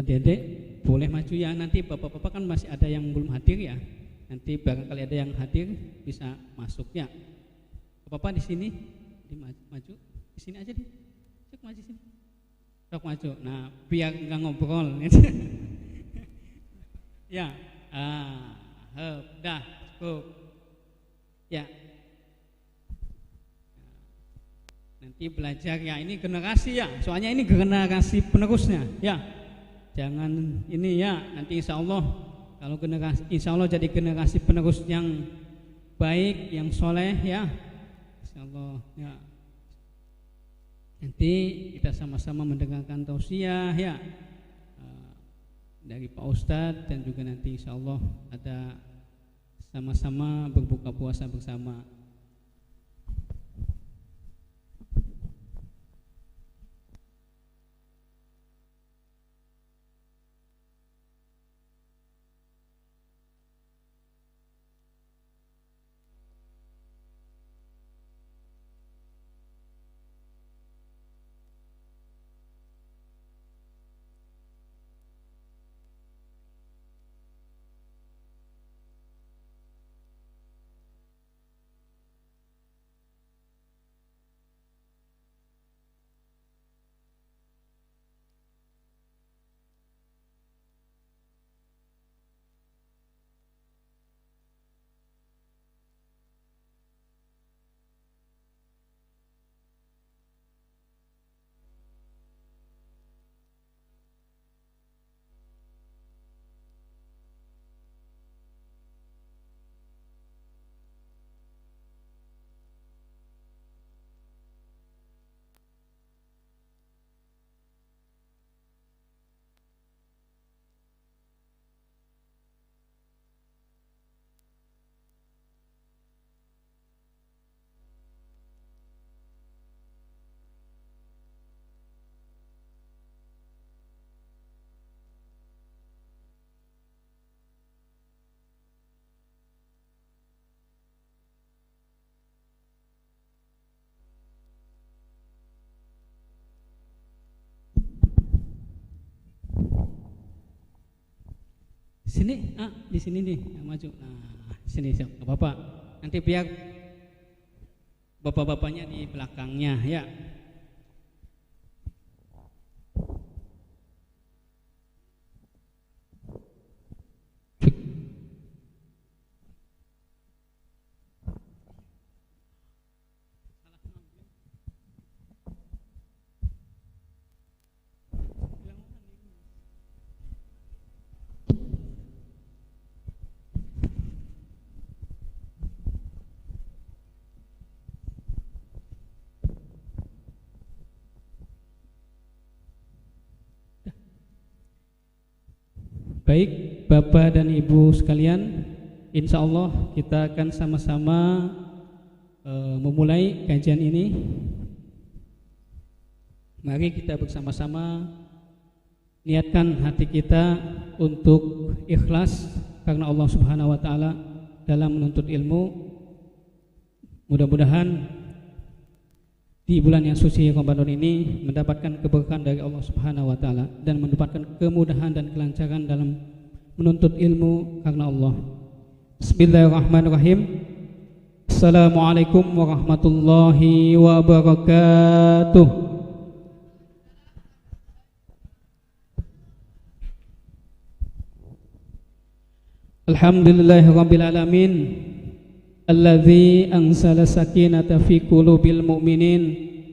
adik-adik boleh maju ya. Nanti bapak-bapak kan masih ada yang belum hadir ya. Nanti barangkali ada yang hadir bisa masuk ya. Bapak di sini, maju di sini aja deh. Cek maju sini. Sok maju. Nah, biar nggak ngobrol. Ya, dah cukup. Ya. Nanti belajar ya. Ini generasi ya. Soalnya ini generasi penerusnya. Ya. Jangan ini ya. Nanti insya Allah kalau generasi, insya Allah jadi generasi penerus yang baik, yang soleh ya. Insya Allah ya. Nanti kita sama-sama mendengarkan tausiah ya dari Pak Ustadz, dan juga nanti insya Allah ada sama-sama berbuka puasa bersama. Sini, di sini nih yang maju. Nah, sini siap, Bapak. Nanti biar bapak-bapaknya di belakangnya ya. Baik, Bapak dan Ibu sekalian, insya Allah kita akan sama-sama memulai kajian ini. Mari kita bersama-sama niatkan hati kita untuk ikhlas karena Allah Subhanahu wa Ta'ala dalam menuntut ilmu. Mudah-mudahan di bulan yang suci Ramadan ini mendapatkan keberkahan dari Allah Subhanahu wa Ta'ala dan mendapatkan kemudahan dan kelancaran dalam menuntut ilmu karena Allah. Bismillahirrahmanirrahim. Assalamualaikum warahmatullahi wabarakatuh. Alhamdulillahirabbil alamin. Alladzi anzala sakinata fi qulubil mu'minin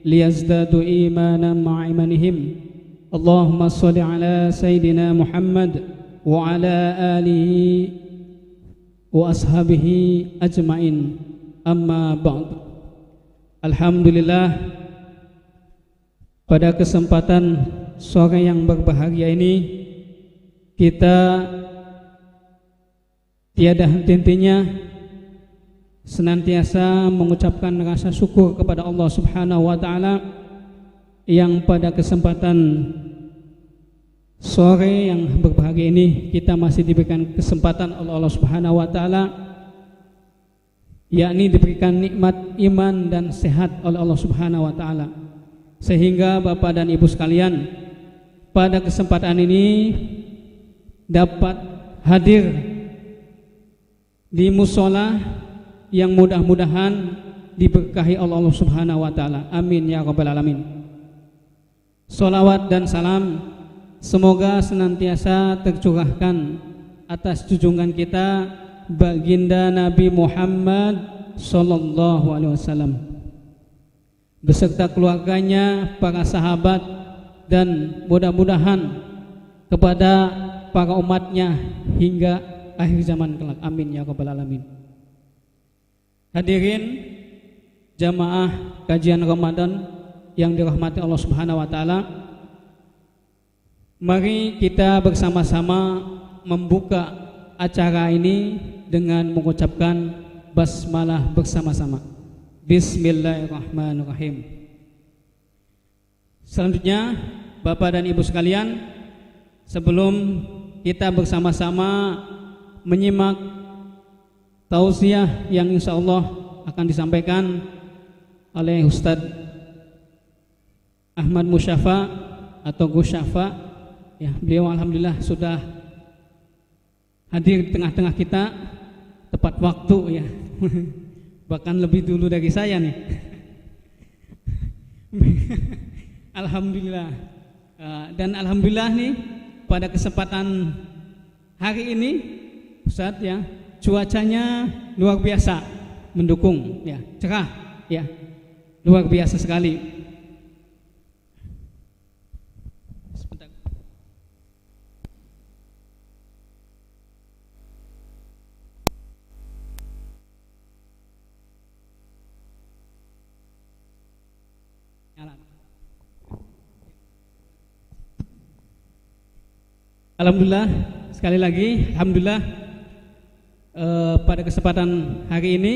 liyazdadu imanan ma'a imanihim. Allahumma shalli ala sayidina Muhammad wa ala alihi wa ashabihi ajmain. Amma ba'd. Alhamdulillah, pada kesempatan sore yang berbahagia ini kita tiada henti-hentinya senantiasa mengucapkan rasa syukur kepada Allah Subhanahu wa Ta'ala yang pada kesempatan sore yang berbahagia ini kita masih diberikan kesempatan oleh Allah Subhanahu wa Ta'ala, yakni diberikan nikmat iman dan sehat oleh Allah Subhanahu wa Ta'ala, sehingga Bapak dan Ibu sekalian pada kesempatan ini dapat hadir di musola yang mudah-mudahan diberkahi Allah Subhanahu wa taala. Amin ya rabbal alamin. Sholawat dan salam semoga senantiasa tercurahkan atas junjungan kita baginda Nabi Muhammad sallallahu alaihi wasallam beserta keluarganya, para sahabat, dan mudah-mudahan kepada para umatnya hingga akhir zaman kelak. Amin ya rabbal alamin. Hadirin jamaah kajian Ramadan yang dirahmati Allah Subhanahu wa taala, mari kita bersama-sama membuka acara ini dengan mengucapkan basmalah bersama-sama. Bismillahirrahmanirrahim. Selanjutnya, Bapak dan Ibu sekalian, sebelum kita bersama-sama menyimak tausiah yang insya Allah akan disampaikan oleh Ustadz Ahmad Musyafa atau Gus Syafa, ya, beliau alhamdulillah sudah hadir di tengah-tengah kita tepat waktu, ya. Bahkan lebih dulu dari saya nih. Alhamdulillah. Dan alhamdulillah nih pada kesempatan hari ini Ustadz, ya, cuacanya luar biasa mendukung, ya, cerah, ya, luar biasa sekali. Alhamdulillah, sekali lagi alhamdulillah, pada kesempatan hari ini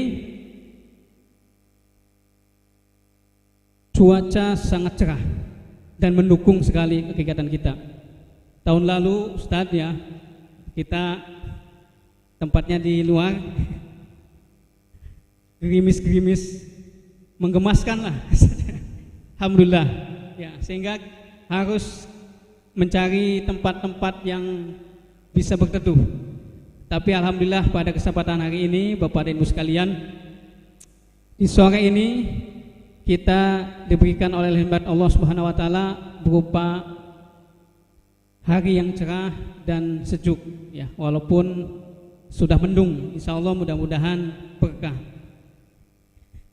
cuaca sangat cerah dan mendukung sekali kegiatan kita. Tahun lalu Ustadz, ya, kita tempatnya di luar, gerimis-gerimis menggemaskan lah. Alhamdulillah, ya, sehingga harus mencari tempat-tempat yang bisa berteduh. Tapi alhamdulillah pada kesempatan hari ini Bapak dan Ibu sekalian, di sore ini kita diberikan oleh rahmat Allah Subhanahu wa taala berupa hari yang cerah dan sejuk, ya, walaupun sudah mendung. Insyaallah mudah-mudahan berkah.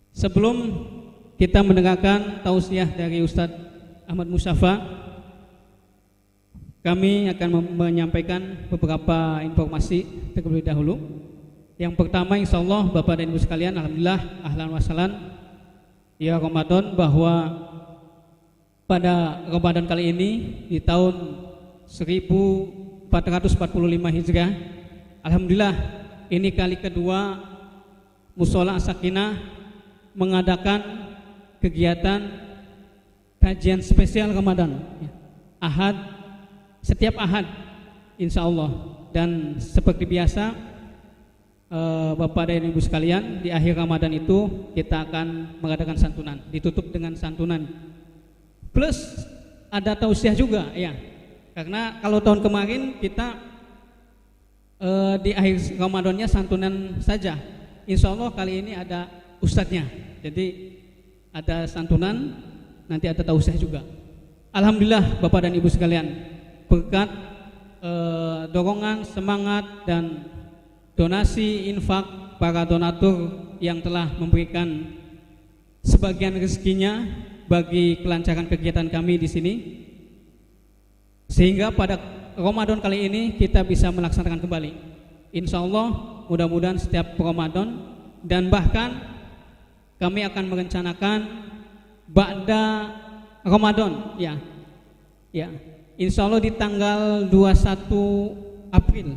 Sebelum kita mendengarkan tausiah dari Ustadz Ahmad Musyafa, kami akan menyampaikan beberapa informasi terlebih dahulu. Yang pertama, insyaallah Bapak dan Ibu sekalian, alhamdulillah ahlan wa sahlan ya Ramadan, bahwa pada Ramadan kali ini di tahun 1445 Hijriah, alhamdulillah ini kali kedua Mushola As-Sakinah mengadakan kegiatan kajian spesial Ramadan, Ahad, setiap Ahad insya Allah. Dan seperti biasa, Bapak dan Ibu sekalian, di akhir Ramadan itu kita akan mengadakan santunan, ditutup dengan santunan plus ada tausiah juga, ya, karena kalau tahun kemarin kita di akhir Ramadannya santunan saja. Insya Allah kali ini ada ustadznya, jadi ada santunan, nanti ada tausiah juga. Alhamdulillah Bapak dan Ibu sekalian, berkat dorongan, semangat, dan donasi infak para donatur yang telah memberikan sebagian rezekinya bagi kelancaran kegiatan kami di sini, sehingga pada Ramadan kali ini kita bisa melaksanakan kembali. Insya Allah mudah-mudahan setiap Ramadan, dan bahkan kami akan merencanakan ba'da Ramadan, ya, ya. Insya Allah di tanggal 21 April,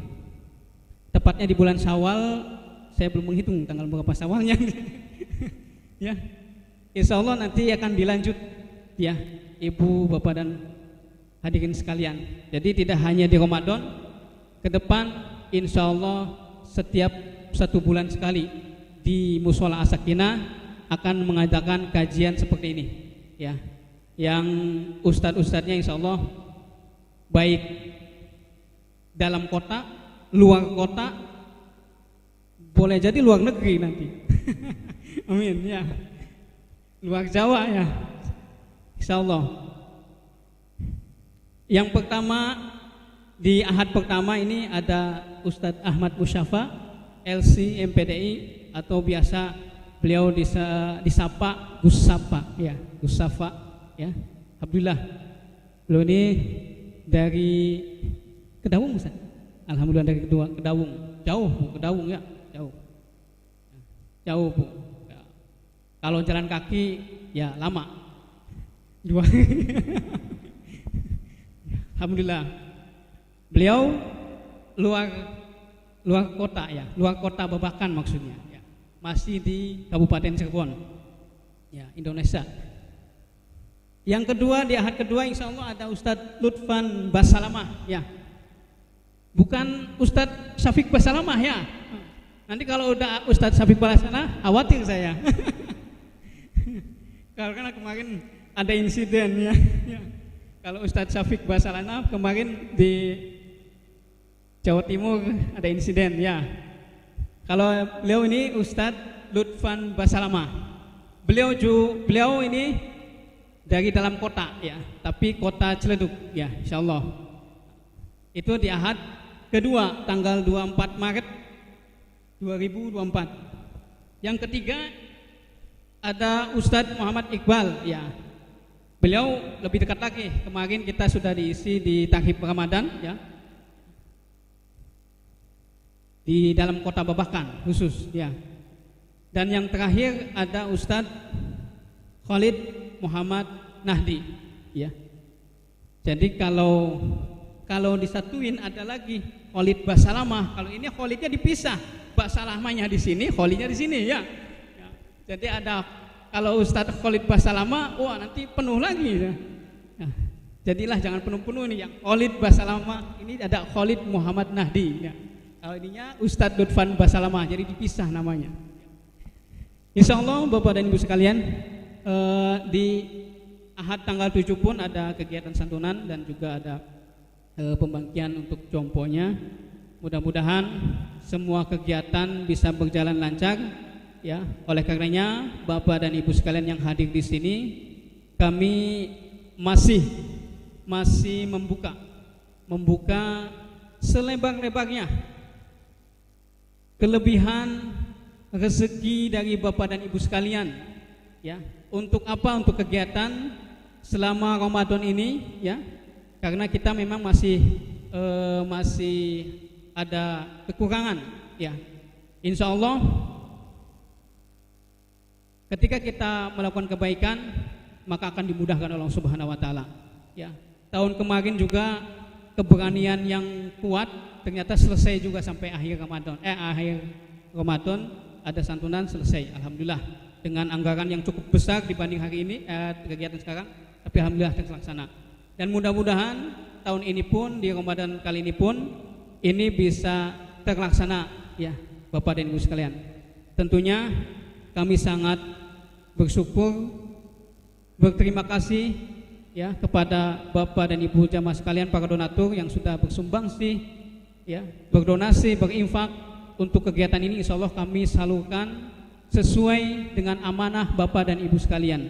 tepatnya di bulan Syawal. Saya belum menghitung tanggal berapa Syawalnya. Ya, Insya Allah nanti akan dilanjut, ya, Ibu, Bapak, dan hadirin sekalian. Jadi tidak hanya di Ramadan, ke depan Insya Allah setiap 1 bulan sekali di Mushola As-Sakinah akan mengadakan kajian seperti ini, ya, yang ustadz-ustadznya Insya Allah baik dalam kota, luar kota, boleh jadi luar negeri nanti. Amin ya. Luar Jawa ya, insya Allah. Yang pertama, di ahad pertama ini ada Ustadz Ahmad Musyafa, LC MPDI, atau biasa beliau disapa Gus Sapa ya, Gus Safa ya. Alhamdulillah beliau ini dari Kedawung Ustaz. Alhamdulillah dari Kedawung. Jauh Bu, Kedawung ya, jauh. Jauh Bu. Ya. Kalau jalan kaki ya lama. Dua. Alhamdulillah. Beliau luar kota ya, luar kota Babakan maksudnya ya. Masih di Kabupaten Cirebon ya, Indonesia. Yang kedua, di ahad kedua insya Allah ada Ustadz Lutfan Basalamah ya, bukan Ustadz Syafiq Basalamah ya. Nanti kalau udah Ustadz Syafiq Basalamah khawatir saya. Karena kemarin ada insiden ya. Kalau Ustadz Syafiq Basalamah kemarin di Jawa Timur ada insiden ya. Kalau beliau ini Ustadz Lutfan Basalamah, beliau ini dari dalam kota ya, tapi kota Ciledug ya, insyaallah. Itu di ahad kedua tanggal 24 Maret 2024. Yang ketiga ada Ustadz Muhammad Iqbal ya. Beliau lebih dekat lagi. Kemarin kita sudah diisi di Taghib Ramadan ya, di dalam kota Babakan khusus ya. Dan yang terakhir ada Ustadz Khalid Muhammad Nahdi ya. Jadi kalau disatuin ada lagi Khalid Basalamah. Kalau ini Khalidnya dipisah, Basalamahnya di sini, Khalidnya di sini ya. Jadi ada, kalau Ustadz Khalid Basalamah, wah nanti penuh lagi ya. Nah, jadilah jangan penuh-penuh nih yang Khalid Basalamah. Ini ada Khalid Muhammad Nahdi ya. Kalau ininya Ustadz Lutfan Basalamah, jadi dipisah namanya. Insya Allah Bapak dan Ibu sekalian, di ahad tanggal 7 pun ada kegiatan santunan dan juga ada pembagian untuk jomponya. Mudah-mudahan semua kegiatan bisa berjalan lancar ya. Oleh karenanya Bapak dan Ibu sekalian yang hadir di sini, kami masih membuka selebar-lebarnya kelebihan rezeki dari Bapak dan Ibu sekalian ya. Untuk apa? Untuk kegiatan selama Ramadan ini ya. Karena kita memang masih ada kekurangan ya. Insya Allah ketika kita melakukan kebaikan maka akan dimudahkan oleh Allah Subhanahu Wa Taala ya. Tahun kemarin juga keberanian yang kuat ternyata selesai juga sampai akhir Ramadan ada santunan selesai, alhamdulillah, dengan anggaran yang cukup besar dibanding hari ini kegiatan sekarang, tapi alhamdulillah terlaksana. Dan mudah-mudahan tahun ini pun, di Ramadan kali ini pun ini bisa terlaksana ya Bapak dan Ibu sekalian. Tentunya kami sangat bersyukur, berterima kasih ya kepada Bapak dan Ibu jamaah sekalian, para donatur yang sudah bersumbangsi ya, berdonasi, berinfak untuk kegiatan ini. Insya Allah kami salurkan sesuai dengan amanah Bapak dan Ibu sekalian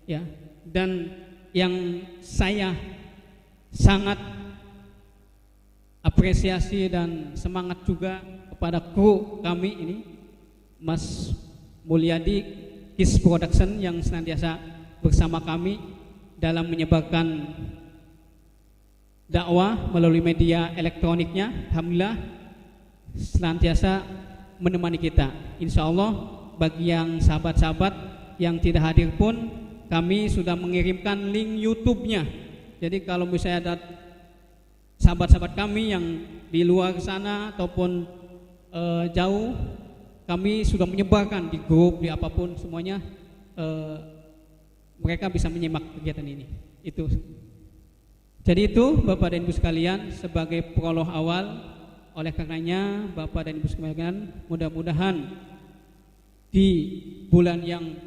ya. Dan yang saya sangat apresiasi dan semangat juga kepada kru kami ini, Mas Mulyadi Kis Production yang senantiasa bersama kami dalam menyebarkan dakwah melalui media elektroniknya. Alhamdulillah senantiasa menemani kita. Insya Allah bagi yang sahabat-sahabat yang tidak hadir pun, kami sudah mengirimkan link YouTube-nya. Jadi kalau misalnya ada sahabat-sahabat kami yang di luar sana ataupun jauh, kami sudah menyebarkan di grup, di apapun semuanya, mereka bisa menyimak kegiatan ini. Itu. Jadi itu Bapak dan Ibu sekalian sebagai prolog awal. Oleh karenanya Bapak dan Ibu sekalian, mudah-mudahan di bulan yang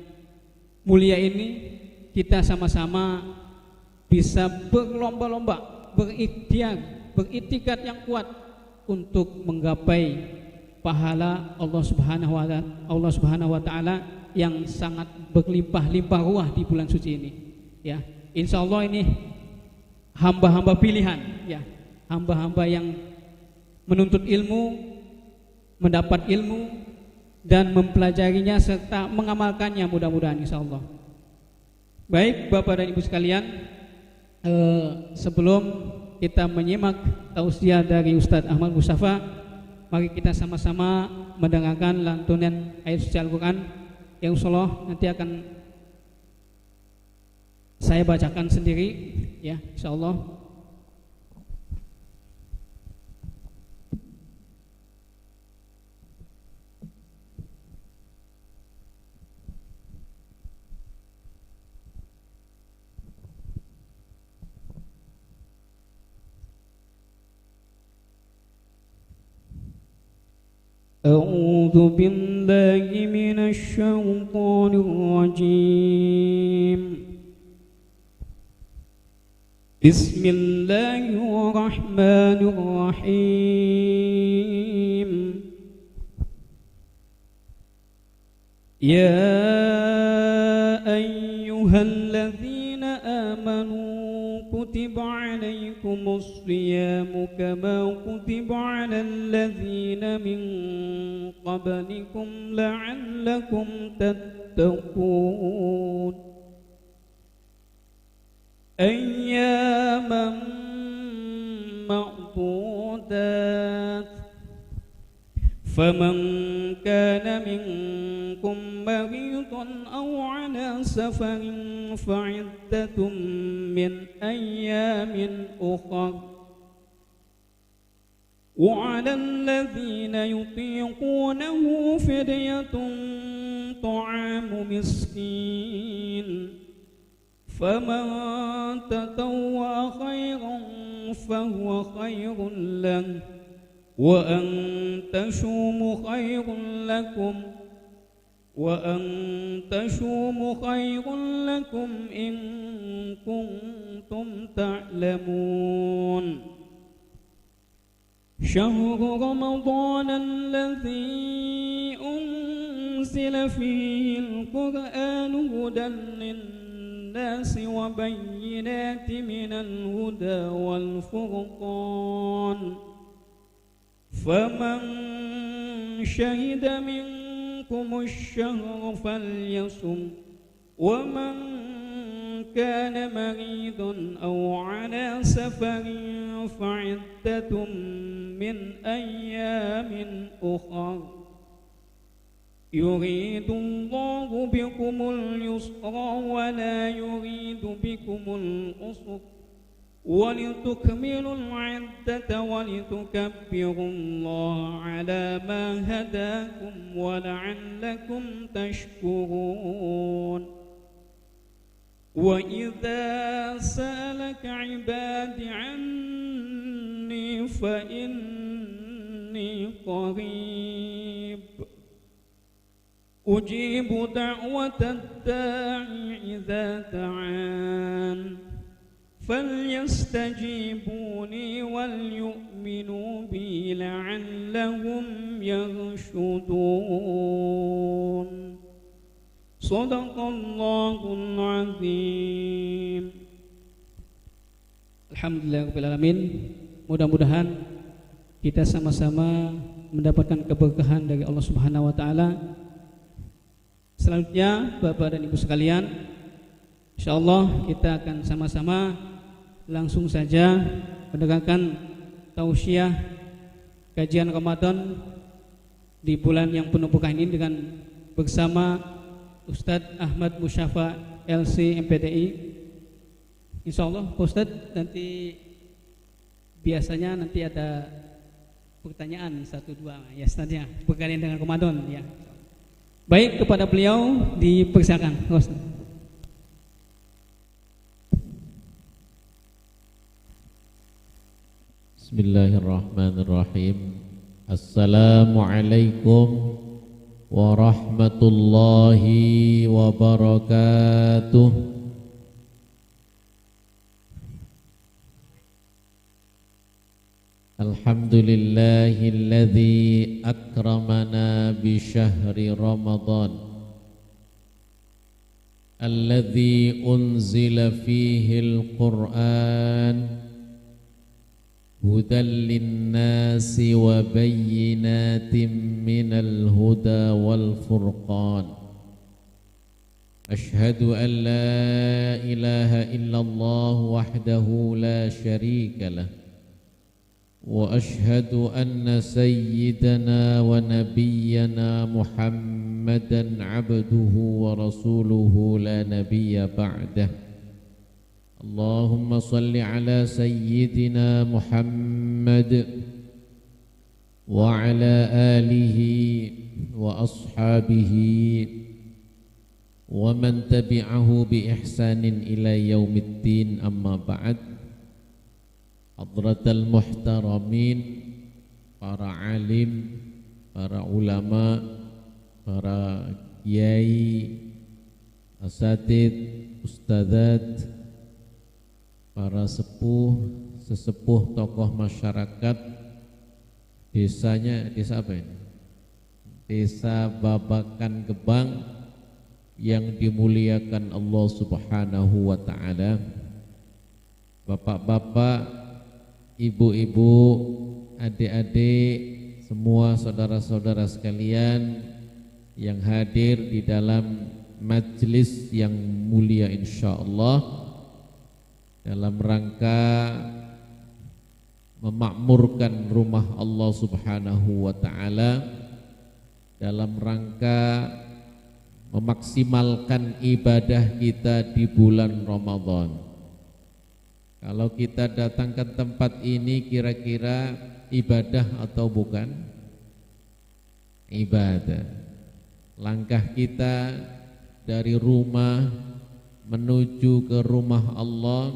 mulia ini kita sama-sama bisa berlomba-lomba berikhtiar, beriktikad yang kuat untuk menggapai pahala Allah Subhanahu wa taala yang sangat berlimpah-limpah ruah di bulan suci ini. Ya, insyaallah ini hamba-hamba pilihan, ya, hamba-hamba yang menuntut ilmu, mendapat ilmu dan mempelajarinya serta mengamalkannya mudah-mudahan insyaallah. Baik Bapak dan Ibu sekalian, sebelum kita menyimak tausiah dari Ustadz Ahmad Mustafa, mari kita sama-sama mendengarkan lantunan ayat suci Al-Quran yang insyaallah nanti akan saya bacakan sendiri, ya, insyaallah. أعوذ بالله من الشيطان الرجيم بسم الله الرحمن الرحيم يا أيها الذين آمنوا كتب عليكم الصيام كما كتب على الذين من قبلكم لعلكم تتقون أياما معدودات فمن كان منكم مريضا أو على سفر فعدة من أيام أخر وعلى الذين يطيقونه فدية طعام مسكين فمن تطوع خيرا فهو خير له وأن تشوموا خير لكم إن كنتم تعلمون شهر رمضان الذي أنزل فيه القرآن هدى للناس وبينات من الهدى والفرقان فمن شهد منكم الشهر فليصم ومن كان مريضا أو على سفر فعدة من أيام أخر يريد الله بكم اليسر ولا يريد بكم العسر ولتكملوا العدة ولتكبروا الله على ما هداكم ولعلكم تشكرون وإذا سألك عبادي عني فإني قريب أجيب دعوة الداعي إذا دعان فليستجيبوا لي وليؤمنوا بي لعلهم يرشدون صدق الله العظيم. Alhamdulillahirrahmanirrahim. Mudah-mudahan kita sama-sama mendapatkan keberkahan dari Allah Subhanahu wa taala. Selanjutnya Bapak dan Ibu sekalian, insyaallah kita akan sama-sama langsung saja mendengarkan tausiah kajian Ramadan di bulan yang penuh berkah ini dengan bersama Ustadz Ahmad Mustafa LC MPDI. Insyaallah Pak Ustadz, nanti biasanya nanti ada pertanyaan 1-2 ya setelahnya berkaitan dengan Ramadan ya. Baik, kepada beliau dipersilakan Ustadz. Bismillahirrahmanirrahim. Assalamualaikum warahmatullahi wabarakatuh. Alhamdulillahilladzi akramana bi syahri Ramadan alladzi unzila fihi al-Qur'an hudan lin-nasi wa bayyinatin minal huda wal furqan. Ashhadu an la ilaha illallah wahdahu la syarika lah wa ashhadu anna sayyidana wa nabiyyana Muhammadan abduhu wa rasuluhu la nabiyya ba'dah. Allahumma salli ala sayyidina Muhammad wa ala alihi wa ashabihi wa man tabi'ahu bi ihsanin ila yaumiddin, amma ba'd. Hadratal muhtaramin, para alim, para ulama, para kiai, asatid, ustadzat, para sesepuh tokoh masyarakat desanya, desa apa ini? Desa Babakan Gebang yang dimuliakan Allah Subhanahu wa ta'ala. Bapak-bapak, ibu-ibu, adik-adik, semua saudara-saudara sekalian yang hadir di dalam majelis yang mulia insyaallah dalam rangka memakmurkan rumah Allah Subhanahu wa ta'ala, dalam rangka memaksimalkan ibadah kita di bulan Ramadan. Kalau kita datang ke tempat ini kira-kira ibadah atau bukan? Ibadah. Langkah kita dari rumah menuju ke rumah Allah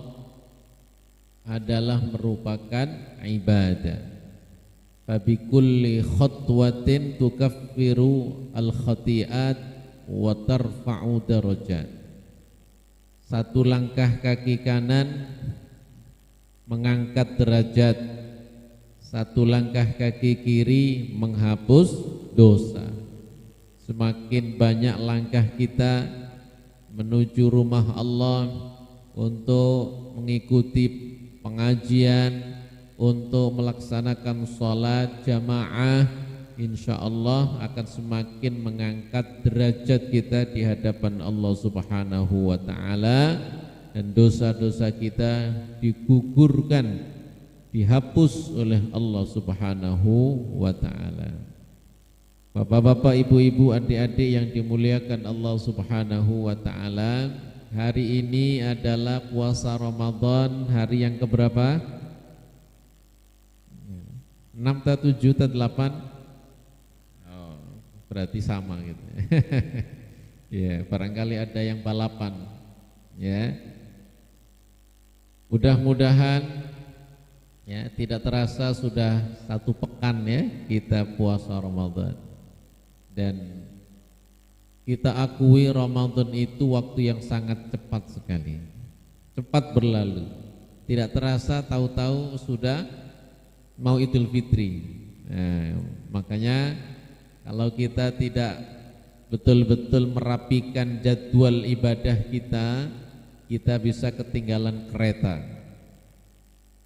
adalah merupakan ibadah. Fabikulli khutwatin tukaffiru al-khati'at wa tarfa'u darajat. Satu langkah kaki kanan mengangkat derajat, satu langkah kaki kiri menghapus dosa. Semakin banyak langkah kita menuju rumah Allah untuk mengikuti pengajian, untuk melaksanakan sholat jamaah, insyaallah akan semakin mengangkat derajat kita di hadapan Allah Subhanahu wa ta'ala, dan dosa-dosa kita digugurkan, dihapus oleh Allah Subhanahu wa ta'ala. Bapak-bapak, ibu-ibu, adik-adik yang dimuliakan Allah Subhanahu wa ta'ala, hari ini adalah puasa Ramadan, hari yang keberapa? 6 atau 7 atau 8? Oh, berarti sama gitu. Ya, barangkali ada yang balapan. Ya. Mudah-mudahan ya tidak terasa sudah 1 pekan ya kita puasa Ramadan, dan kita akui Ramadan itu waktu yang sangat cepat sekali, cepat berlalu, tidak terasa tahu-tahu sudah mau Idul Fitri. Nah, makanya kalau kita tidak betul-betul merapikan jadwal ibadah kita bisa ketinggalan kereta.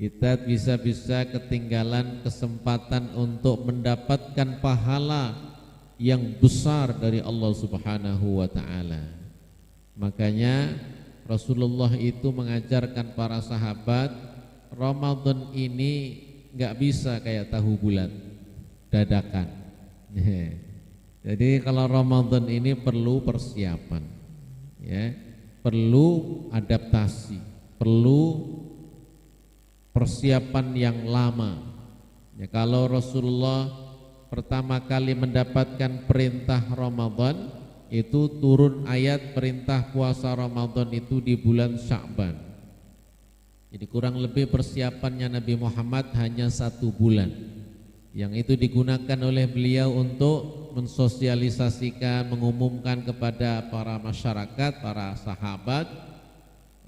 Kita bisa ketinggalan kesempatan untuk mendapatkan pahala yang besar dari Allah Subhanahu wa ta'ala. Makanya Rasulullah itu mengajarkan para sahabat, Ramadan ini enggak bisa kayak tahu bulat dadakan. Jadi kalau Ramadan ini perlu persiapan, ya. Perlu adaptasi, perlu persiapan yang lama. Ya, kalau Rasulullah pertama kali mendapatkan perintah Ramadan, itu turun ayat perintah puasa Ramadan itu di bulan Sya'ban. Jadi kurang lebih persiapannya Nabi Muhammad hanya 1 bulan, yang itu digunakan oleh beliau untuk mensosialisasikan, mengumumkan kepada para masyarakat, para sahabat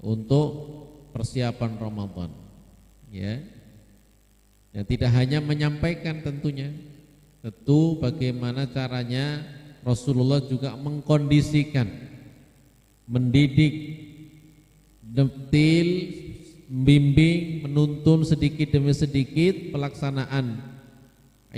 untuk persiapan Ramadan. Ya. Ya, tidak hanya menyampaikan tentunya, tentu bagaimana caranya Rasulullah juga mengkondisikan, mendidik, detil, membimbing, menuntun sedikit demi sedikit pelaksanaan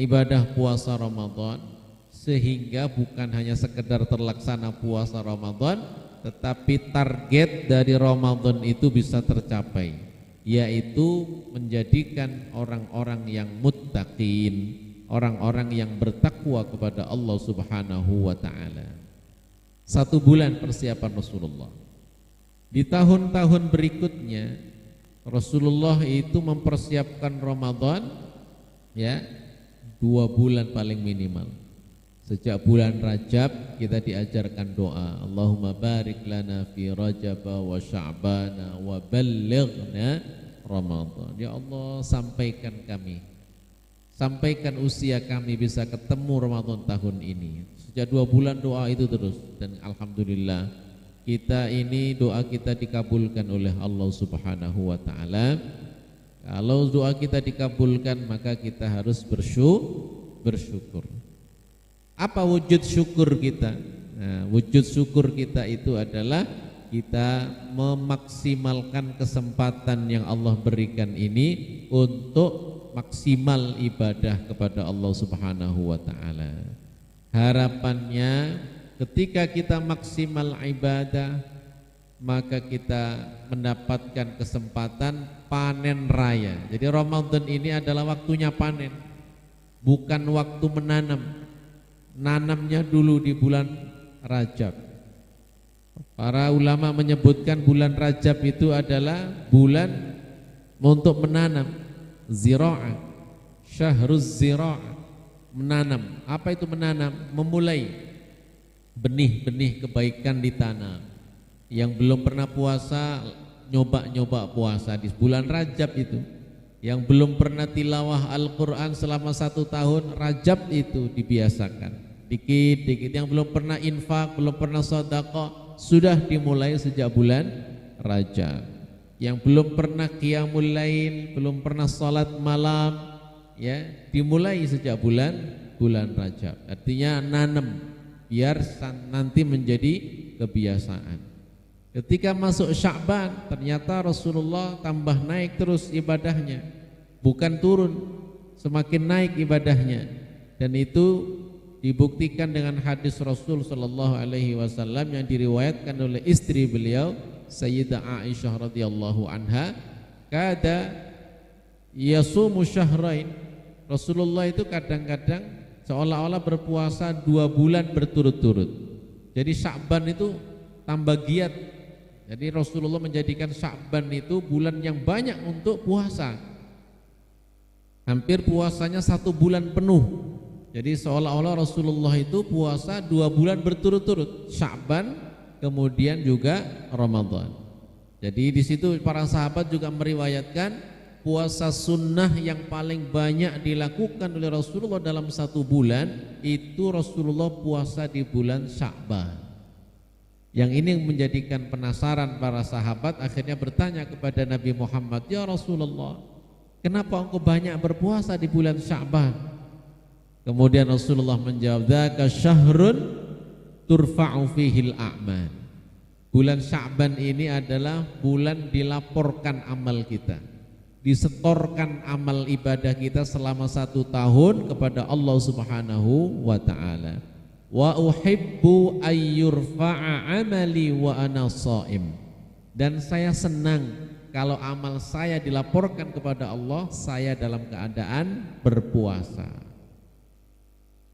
ibadah puasa Ramadan, sehingga bukan hanya sekedar terlaksana puasa Ramadan, tetapi target dari Ramadan itu bisa tercapai, yaitu menjadikan orang-orang yang muttaqin, orang-orang yang bertakwa kepada Allah Subhanahu wa ta'ala. 1 bulan persiapan Rasulullah. Di tahun-tahun berikutnya Rasulullah itu mempersiapkan Ramadan, ya, 2 bulan paling minimal. Sejak bulan Rajab kita diajarkan doa, Allahumma barik lana fi Rajab wa Sya'bana wa ballighna Ramadan. Ya Allah, sampaikan usia kami bisa ketemu Ramadan tahun ini. Sejak 2 bulan doa itu terus, dan alhamdulillah kita ini doa kita dikabulkan oleh Allah Subhanahu wa ta'ala. Kalau doa kita dikabulkan, maka kita harus bersyukur. Apa wujud syukur kita? Nah, wujud syukur kita itu adalah kita memaksimalkan kesempatan yang Allah berikan ini untuk maksimal ibadah kepada Allah Subhanahu wa ta'ala. Harapannya ketika kita maksimal ibadah, maka kita mendapatkan kesempatan panen raya. Jadi Ramadan ini adalah waktunya panen, bukan waktu menanam. Nanamnya dulu di bulan Rajab. Para ulama menyebutkan bulan Rajab itu adalah bulan untuk menanam, zira'ah, syahruz zira'ah, menanam. Apa itu menanam? Memulai benih-benih kebaikan ditanam. Yang belum pernah puasa, nyoba-nyoba puasa di bulan Rajab itu. Yang belum pernah tilawah Al-Quran selama 1 tahun, Rajab itu dibiasakan, dikit-dikit. Yang belum pernah infak, belum pernah sedekah, sudah dimulai sejak bulan Rajab. Yang belum pernah qiyamul lail, belum pernah salat malam, ya, dimulai sejak bulan Rajab. Artinya nanam biar nanti menjadi kebiasaan. Ketika masuk Sya'ban, ternyata Rasulullah tambah naik terus ibadahnya, bukan turun, semakin naik ibadahnya. Dan itu dibuktikan dengan hadis Rasul sallallahu alaihi wasallam yang diriwayatkan oleh istri beliau Sayyidah Aisyah radhiyallahu anha, kada yasumu syahrain. Rasulullah itu kadang-kadang seolah-olah berpuasa 2 bulan berturut-turut. Jadi Sya'ban itu tambah giat. Jadi Rasulullah menjadikan Sya'ban itu bulan yang banyak untuk puasa. Hampir puasanya 1 bulan penuh. Jadi seolah-olah Rasulullah itu puasa 2 bulan berturut-turut, Sya'ban kemudian juga Ramadan. Jadi di situ para sahabat juga meriwayatkan puasa sunnah yang paling banyak dilakukan oleh Rasulullah dalam 1 bulan itu Rasulullah puasa di bulan Sya'ban. Yang ini menjadikan penasaran para sahabat, akhirnya bertanya kepada Nabi Muhammad, ya Rasulullah, kenapa engkau banyak berpuasa di bulan Sya'ban? Kemudian Rasulullah menjawab, dzaka syahrun turfa'u fihil a'mal. Bulan Sya'ban ini adalah bulan dilaporkan amal kita, disetorkan amal ibadah kita selama 1 tahun kepada Allah Subhanahu wa ta'ala. Wa uhibbu ayyurfa'a amali wa ana shaim. Dan saya senang kalau amal saya dilaporkan kepada Allah, saya dalam keadaan berpuasa.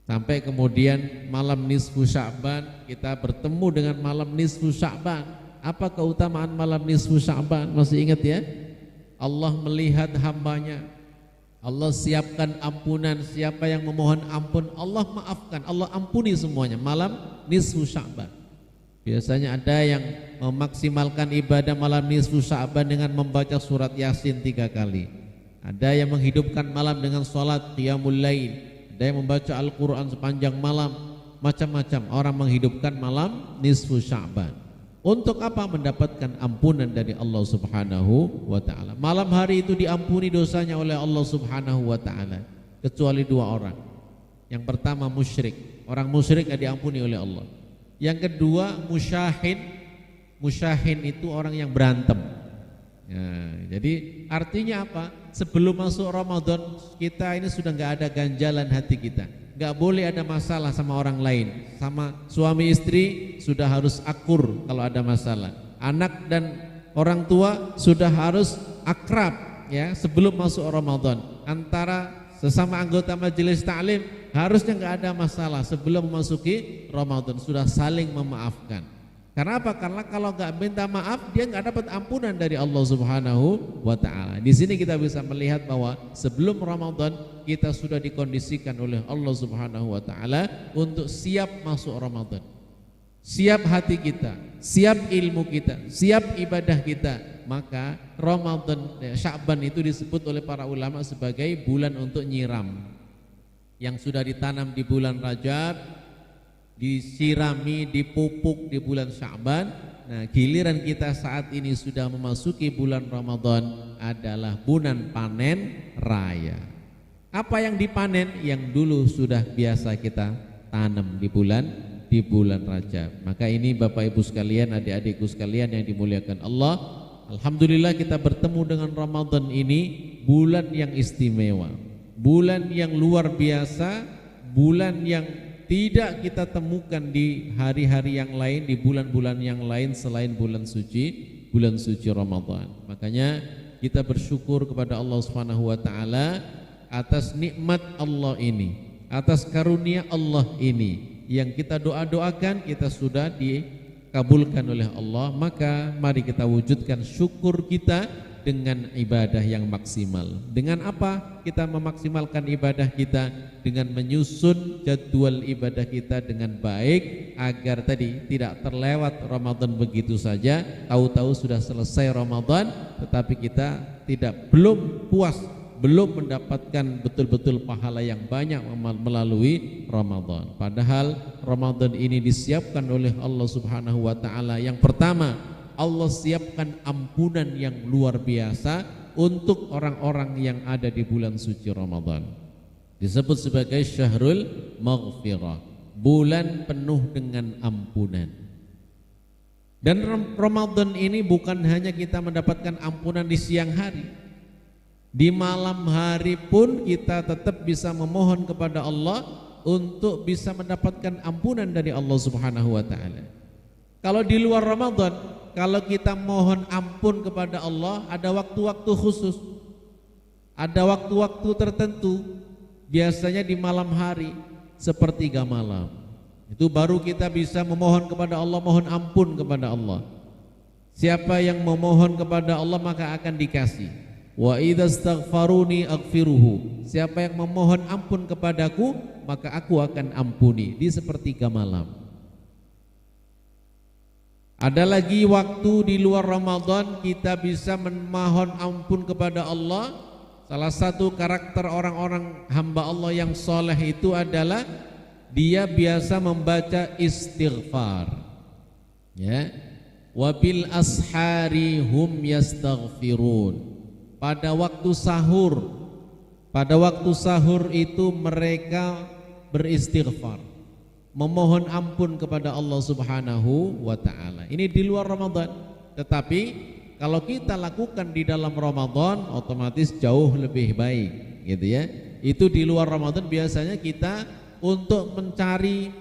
Sampai kemudian malam nisfu Sya'ban, kita bertemu dengan malam nisfu Sya'ban. Apa keutamaan malam nisfu Sya'ban? Masih ingat ya? Allah melihat hambanya, Allah siapkan ampunan. Siapa yang memohon ampun, Allah maafkan, Allah ampuni semuanya. Malam nisfu Sya'ban. Biasanya ada yang memaksimalkan ibadah malam nisfu Sya'ban dengan membaca surat Yasin 3 kali. Ada yang menghidupkan malam dengan sholat qiyamul lail. Ada yang membaca Al-Quran sepanjang malam. Macam-macam orang menghidupkan malam nisfu Sya'ban Untuk apa? Mendapatkan ampunan dari Allah Subhanahu wa ta'ala. Malam hari itu diampuni dosanya oleh Allah Subhanahu wa ta'ala, kecuali dua orang. Yang pertama musyrik, orang musyrik diampuni oleh Allah. Yang kedua musyahin, musyahin itu orang yang berantem. Ya, jadi artinya apa? Sebelum masuk Ramadan kita ini sudah nggak ada ganjalan hati kita, nggak boleh ada masalah sama orang lain. Sama suami istri sudah harus akur kalau ada masalah. Anak dan orang tua sudah harus akrab ya sebelum masuk Ramadan. Antara sesama anggota majelis taklim harusnya nggak ada masalah sebelum memasuki Ramadan, sudah saling memaafkan. Karena apa? Karena kalau nggak minta maaf dia nggak dapat ampunan dari Allah Subhanahu wa ta'ala. Di sini kita bisa melihat bahwa sebelum Ramadan kita sudah dikondisikan oleh Allah Subhanahu wa ta'ala untuk siap masuk Ramadan. Siap hati kita, siap ilmu kita, siap ibadah kita. Maka Ramadan, Sya'ban itu disebut oleh para ulama sebagai bulan untuk nyiram. Yang sudah ditanam di bulan Rajab, disirami, dipupuk di bulan Sya'ban. Nah, giliran kita saat ini sudah memasuki bulan Ramadan adalah bulan panen raya. Apa yang dipanen? Yang dulu sudah biasa kita tanam di bulan Rajab. Maka ini Bapak Ibu sekalian, adik-adikku sekalian yang dimuliakan Allah, alhamdulillah kita bertemu dengan Ramadan ini, bulan yang istimewa, bulan yang luar biasa, bulan yang tidak kita temukan di hari-hari yang lain, di bulan-bulan yang lain selain bulan suci Ramadan. Makanya kita bersyukur kepada Allah Subhanahu wa ta'ala atas nikmat Allah ini, atas karunia Allah ini yang kita doa-doakan, kita sudah dikabulkan oleh Allah. Maka mari kita wujudkan syukur kita dengan ibadah yang maksimal. Dengan apa kita memaksimalkan ibadah kita? Dengan menyusun jadwal ibadah kita dengan baik agar tadi tidak terlewat Ramadan begitu saja, tahu-tahu sudah selesai Ramadan tetapi kita belum puas, belum mendapatkan betul-betul pahala yang banyak melalui Ramadan. Padahal Ramadan ini disiapkan oleh Allah Subhanahu wa ta'ala. Yang pertama, Allah siapkan ampunan yang luar biasa untuk orang-orang yang ada di bulan suci Ramadan. Disebut sebagai Syahrul Maghfirah, bulan penuh dengan ampunan. Dan Ramadan ini bukan hanya kita mendapatkan ampunan di siang hari, di malam hari pun kita tetap bisa memohon kepada Allah untuk bisa mendapatkan ampunan dari Allah Subhanahu wa ta'ala. Kalau di luar Ramadan, kalau kita mohon ampun kepada Allah, ada waktu-waktu khusus, ada waktu-waktu tertentu, biasanya di malam hari, sepertiga malam. Itu baru kita bisa memohon kepada Allah, mohon ampun kepada Allah. Siapa yang memohon kepada Allah maka akan dikasih. Wa idzastaghfaruni aghfiruhu. Siapa yang memohon ampun kepadaku maka aku akan ampuni, di sepertiga malam. Ada lagi waktu di luar Ramadan kita bisa memohon ampun kepada Allah. Salah satu karakter orang-orang hamba Allah yang soleh itu adalah dia biasa membaca istighfar. Ya, wabil ashari hum yastaghfirun. Pada waktu sahur itu mereka beristighfar, memohon ampun kepada Allah Subhanahu wa ta'ala. Ini di luar Ramadan, tetapi kalau kita lakukan di dalam Ramadan otomatis jauh lebih baik, gitu ya. Itu di luar Ramadan biasanya kita untuk mencari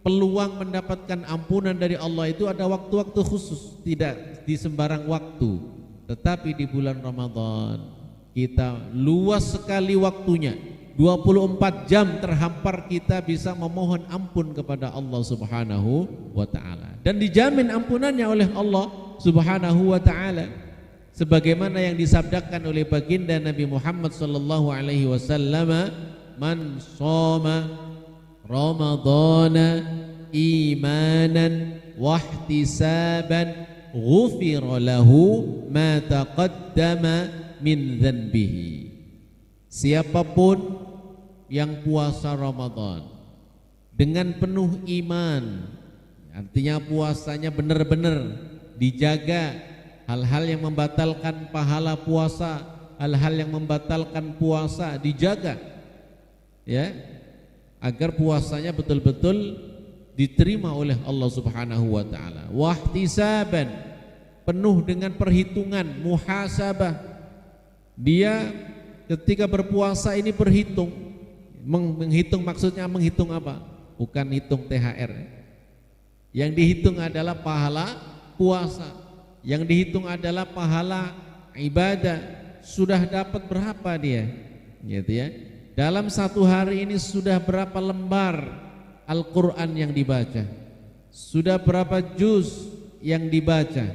peluang mendapatkan ampunan dari Allah itu ada waktu-waktu khusus, tidak di sembarang waktu. Tetapi di bulan Ramadan kita luas sekali waktunya, 24 jam terhampar kita bisa memohon ampun kepada Allah Subhanahu wa ta'ala, dan dijamin ampunannya oleh Allah Subhanahu wa ta'ala, sebagaimana yang disabdakan oleh baginda Nabi Muhammad sallallahu alaihi wasallam, man shoma ramadhana imanan wahtisaban ghufira lahu ma taqaddama min dhanbihi. Siapapun yang puasa Ramadan dengan penuh iman, Artinya puasanya benar-benar dijaga, hal-hal yang membatalkan pahala puasa, hal-hal yang membatalkan puasa dijaga, ya, agar puasanya betul-betul diterima oleh Allah Subhanahu wa taala. Wahtisaban, penuh dengan perhitungan, muhasabah. Dia ketika berpuasa ini berhitung. Menghitung maksudnya menghitung apa? Bukan hitung THR. Yang dihitung adalah pahala puasa. Yang dihitung adalah pahala ibadah. Sudah dapat berapa dia? Gitu ya. Dalam satu hari ini sudah berapa lembar Al-Quran yang dibaca, sudah berapa juz yang dibaca,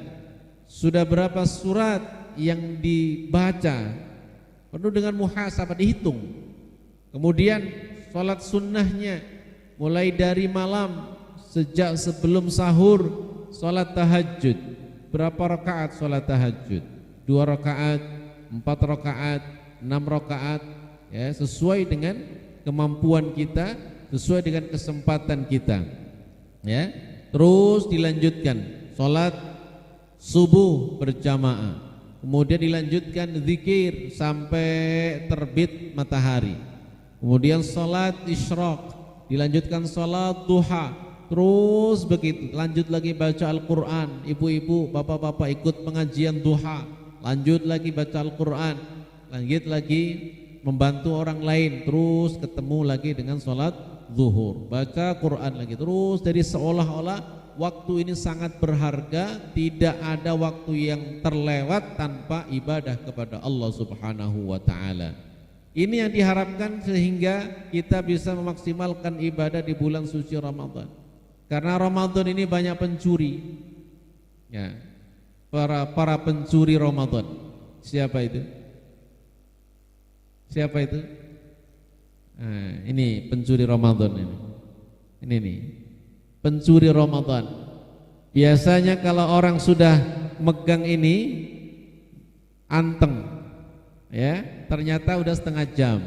sudah berapa surat yang dibaca, penuh dengan muhasabah, dihitung. Kemudian sholat sunnahnya mulai dari malam, sejak sebelum sahur, sholat tahajud, berapa rakaat sholat tahajud, 2 rakaat, 4 rakaat, 6 rakaat, ya, sesuai dengan kemampuan kita, sesuai dengan kesempatan kita, ya. Terus dilanjutkan sholat subuh berjamaah, kemudian dilanjutkan zikir sampai terbit matahari, kemudian sholat isyraq, dilanjutkan sholat duha, terus begitu, lanjut lagi baca Al-Quran, ibu-ibu, bapak-bapak ikut pengajian duha, lanjut lagi baca Al-Quran, lanjut lagi membantu orang lain, terus ketemu lagi dengan sholat zuhur, baca Quran lagi, terus. Jadi seolah-olah waktu ini sangat berharga, tidak ada waktu yang terlewat tanpa ibadah kepada Allah Subhanahu wa taala. Ini yang diharapkan sehingga kita bisa memaksimalkan ibadah di bulan suci Ramadan. Karena Ramadan ini banyak pencuri, ya, para pencuri Ramadan. Siapa itu? Siapa itu? Nah, ini pencuri Ramadan ini. Ini nih, pencuri Ramadan. Biasanya kalau orang sudah megang ini anteng, ya, ternyata udah setengah jam.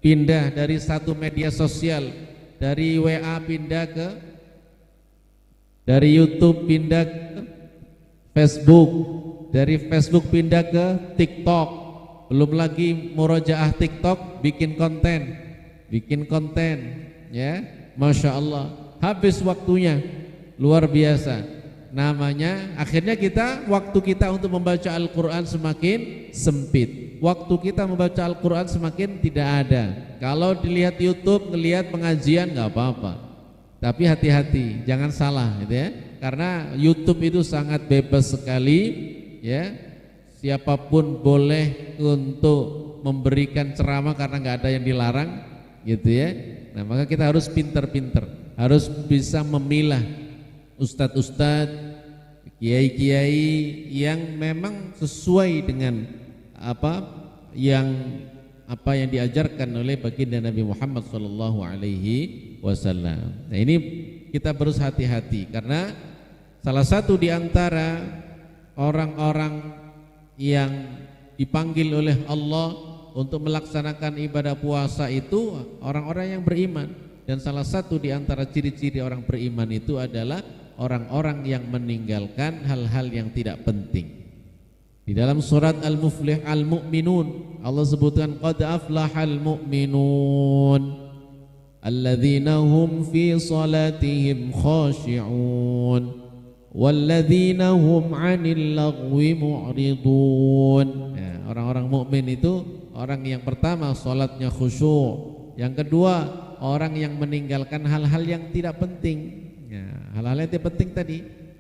Pindah dari satu media sosial, dari WA pindah ke, dari YouTube pindah ke Facebook, dari Facebook pindah ke TikTok. Belum lagi murojaah TikTok, bikin konten, ya, Masya Allah, habis waktunya, luar biasa. Namanya, akhirnya waktu kita untuk membaca Al-Quran semakin sempit, waktu kita membaca Al-Quran semakin tidak ada. Kalau dilihat YouTube, ngelihat pengajian nggak apa-apa, tapi hati-hati, jangan salah, gitu ya, karena YouTube itu sangat bebas sekali, ya. Siapapun boleh untuk memberikan ceramah karena nggak ada yang dilarang, gitu ya. Nah, maka kita harus pinter-pinter, harus bisa memilah ustadz-ustadz, kiai-kiai yang memang sesuai dengan apa yang diajarkan oleh baginda Nabi Muhammad SAW. Nah, ini kita harus hati-hati karena salah satu di antara orang-orang yang dipanggil oleh Allah untuk melaksanakan ibadah puasa itu orang-orang yang beriman, dan salah satu di antara ciri-ciri orang beriman itu adalah orang-orang yang meninggalkan hal-hal yang tidak penting. Di dalam surat Al-Mu'minun Allah sebutkan qad aflahal mu'minun alladzina hum fi salatihim khashi'un walladzina hum 'anil lagwi mu'ridun. Ya, orang-orang mukmin itu orang yang pertama salatnya khusyuk, yang kedua orang yang meninggalkan hal-hal yang tidak penting. Ya, hal-hal yang tidak penting tadi,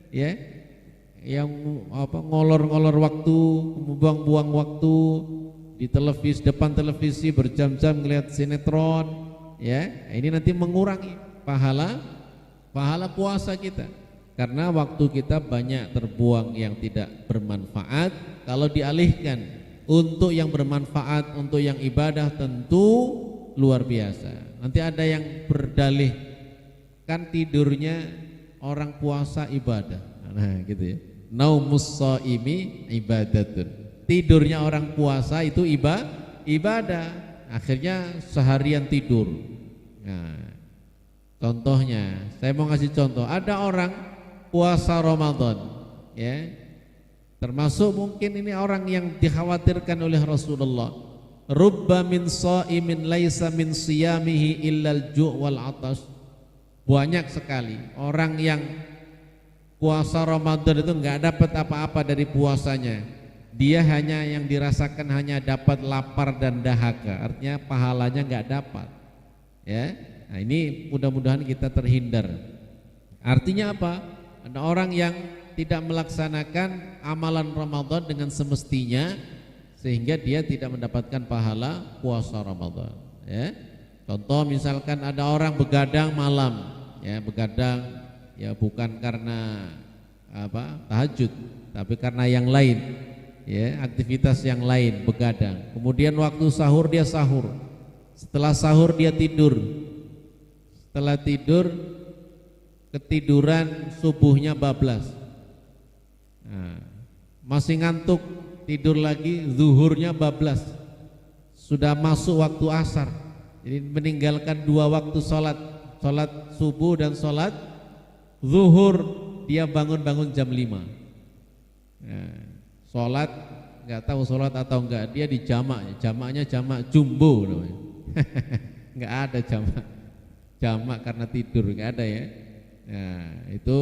ya, yang ngolor-ngolor waktu, membuang-buang waktu di depan televisi berjam-jam ngelihat sinetron, ya, ini nanti mengurangi pahala puasa kita. Karena waktu kita banyak terbuang yang tidak bermanfaat. Kalau dialihkan untuk yang bermanfaat, untuk yang ibadah, tentu luar biasa. Nanti ada yang berdalih kan tidurnya orang puasa ibadah. Nah, gitu ya. Naumus shaimi ibadatun. Tidurnya orang puasa itu ibadah. Akhirnya seharian tidur. Nah, Contohnya, saya mau ngasih contoh. Ada orang puasa Ramadan, ya, termasuk mungkin ini orang yang dikhawatirkan oleh Rasulullah. Rubba min shaimin laisa min siyamihi illal ju' wal atas. Banyak sekali orang yang puasa Ramadan itu enggak dapat apa-apa dari puasanya. Dia hanya yang dirasakan hanya dapat lapar dan dahaga. Artinya pahalanya enggak dapat. Ya. Nah, ini mudah-mudahan kita terhindar. Artinya apa? Ada orang yang tidak melaksanakan amalan Ramadan dengan semestinya sehingga dia tidak mendapatkan pahala puasa Ramadan, ya. Contoh misalkan ada orang begadang malam, ya, begadang ya bukan karena tahajud, tapi karena yang lain, ya, aktivitas yang lain, begadang. Kemudian waktu sahur dia sahur. Setelah sahur dia tidur. Setelah tidur ketiduran subuhnya bablas. Nah, masih ngantuk, tidur lagi, zuhurnya bablas. Sudah masuk waktu asar. Jadi meninggalkan 2 waktu sholat, sholat subuh dan sholat zuhur. Dia bangun jam 5. Nah, sholat nggak tahu sholat atau enggak, dia di jamaknya jamak jumbo namanya. Nggak ada jamak karena tidur, nggak ada, ya. Nah, itu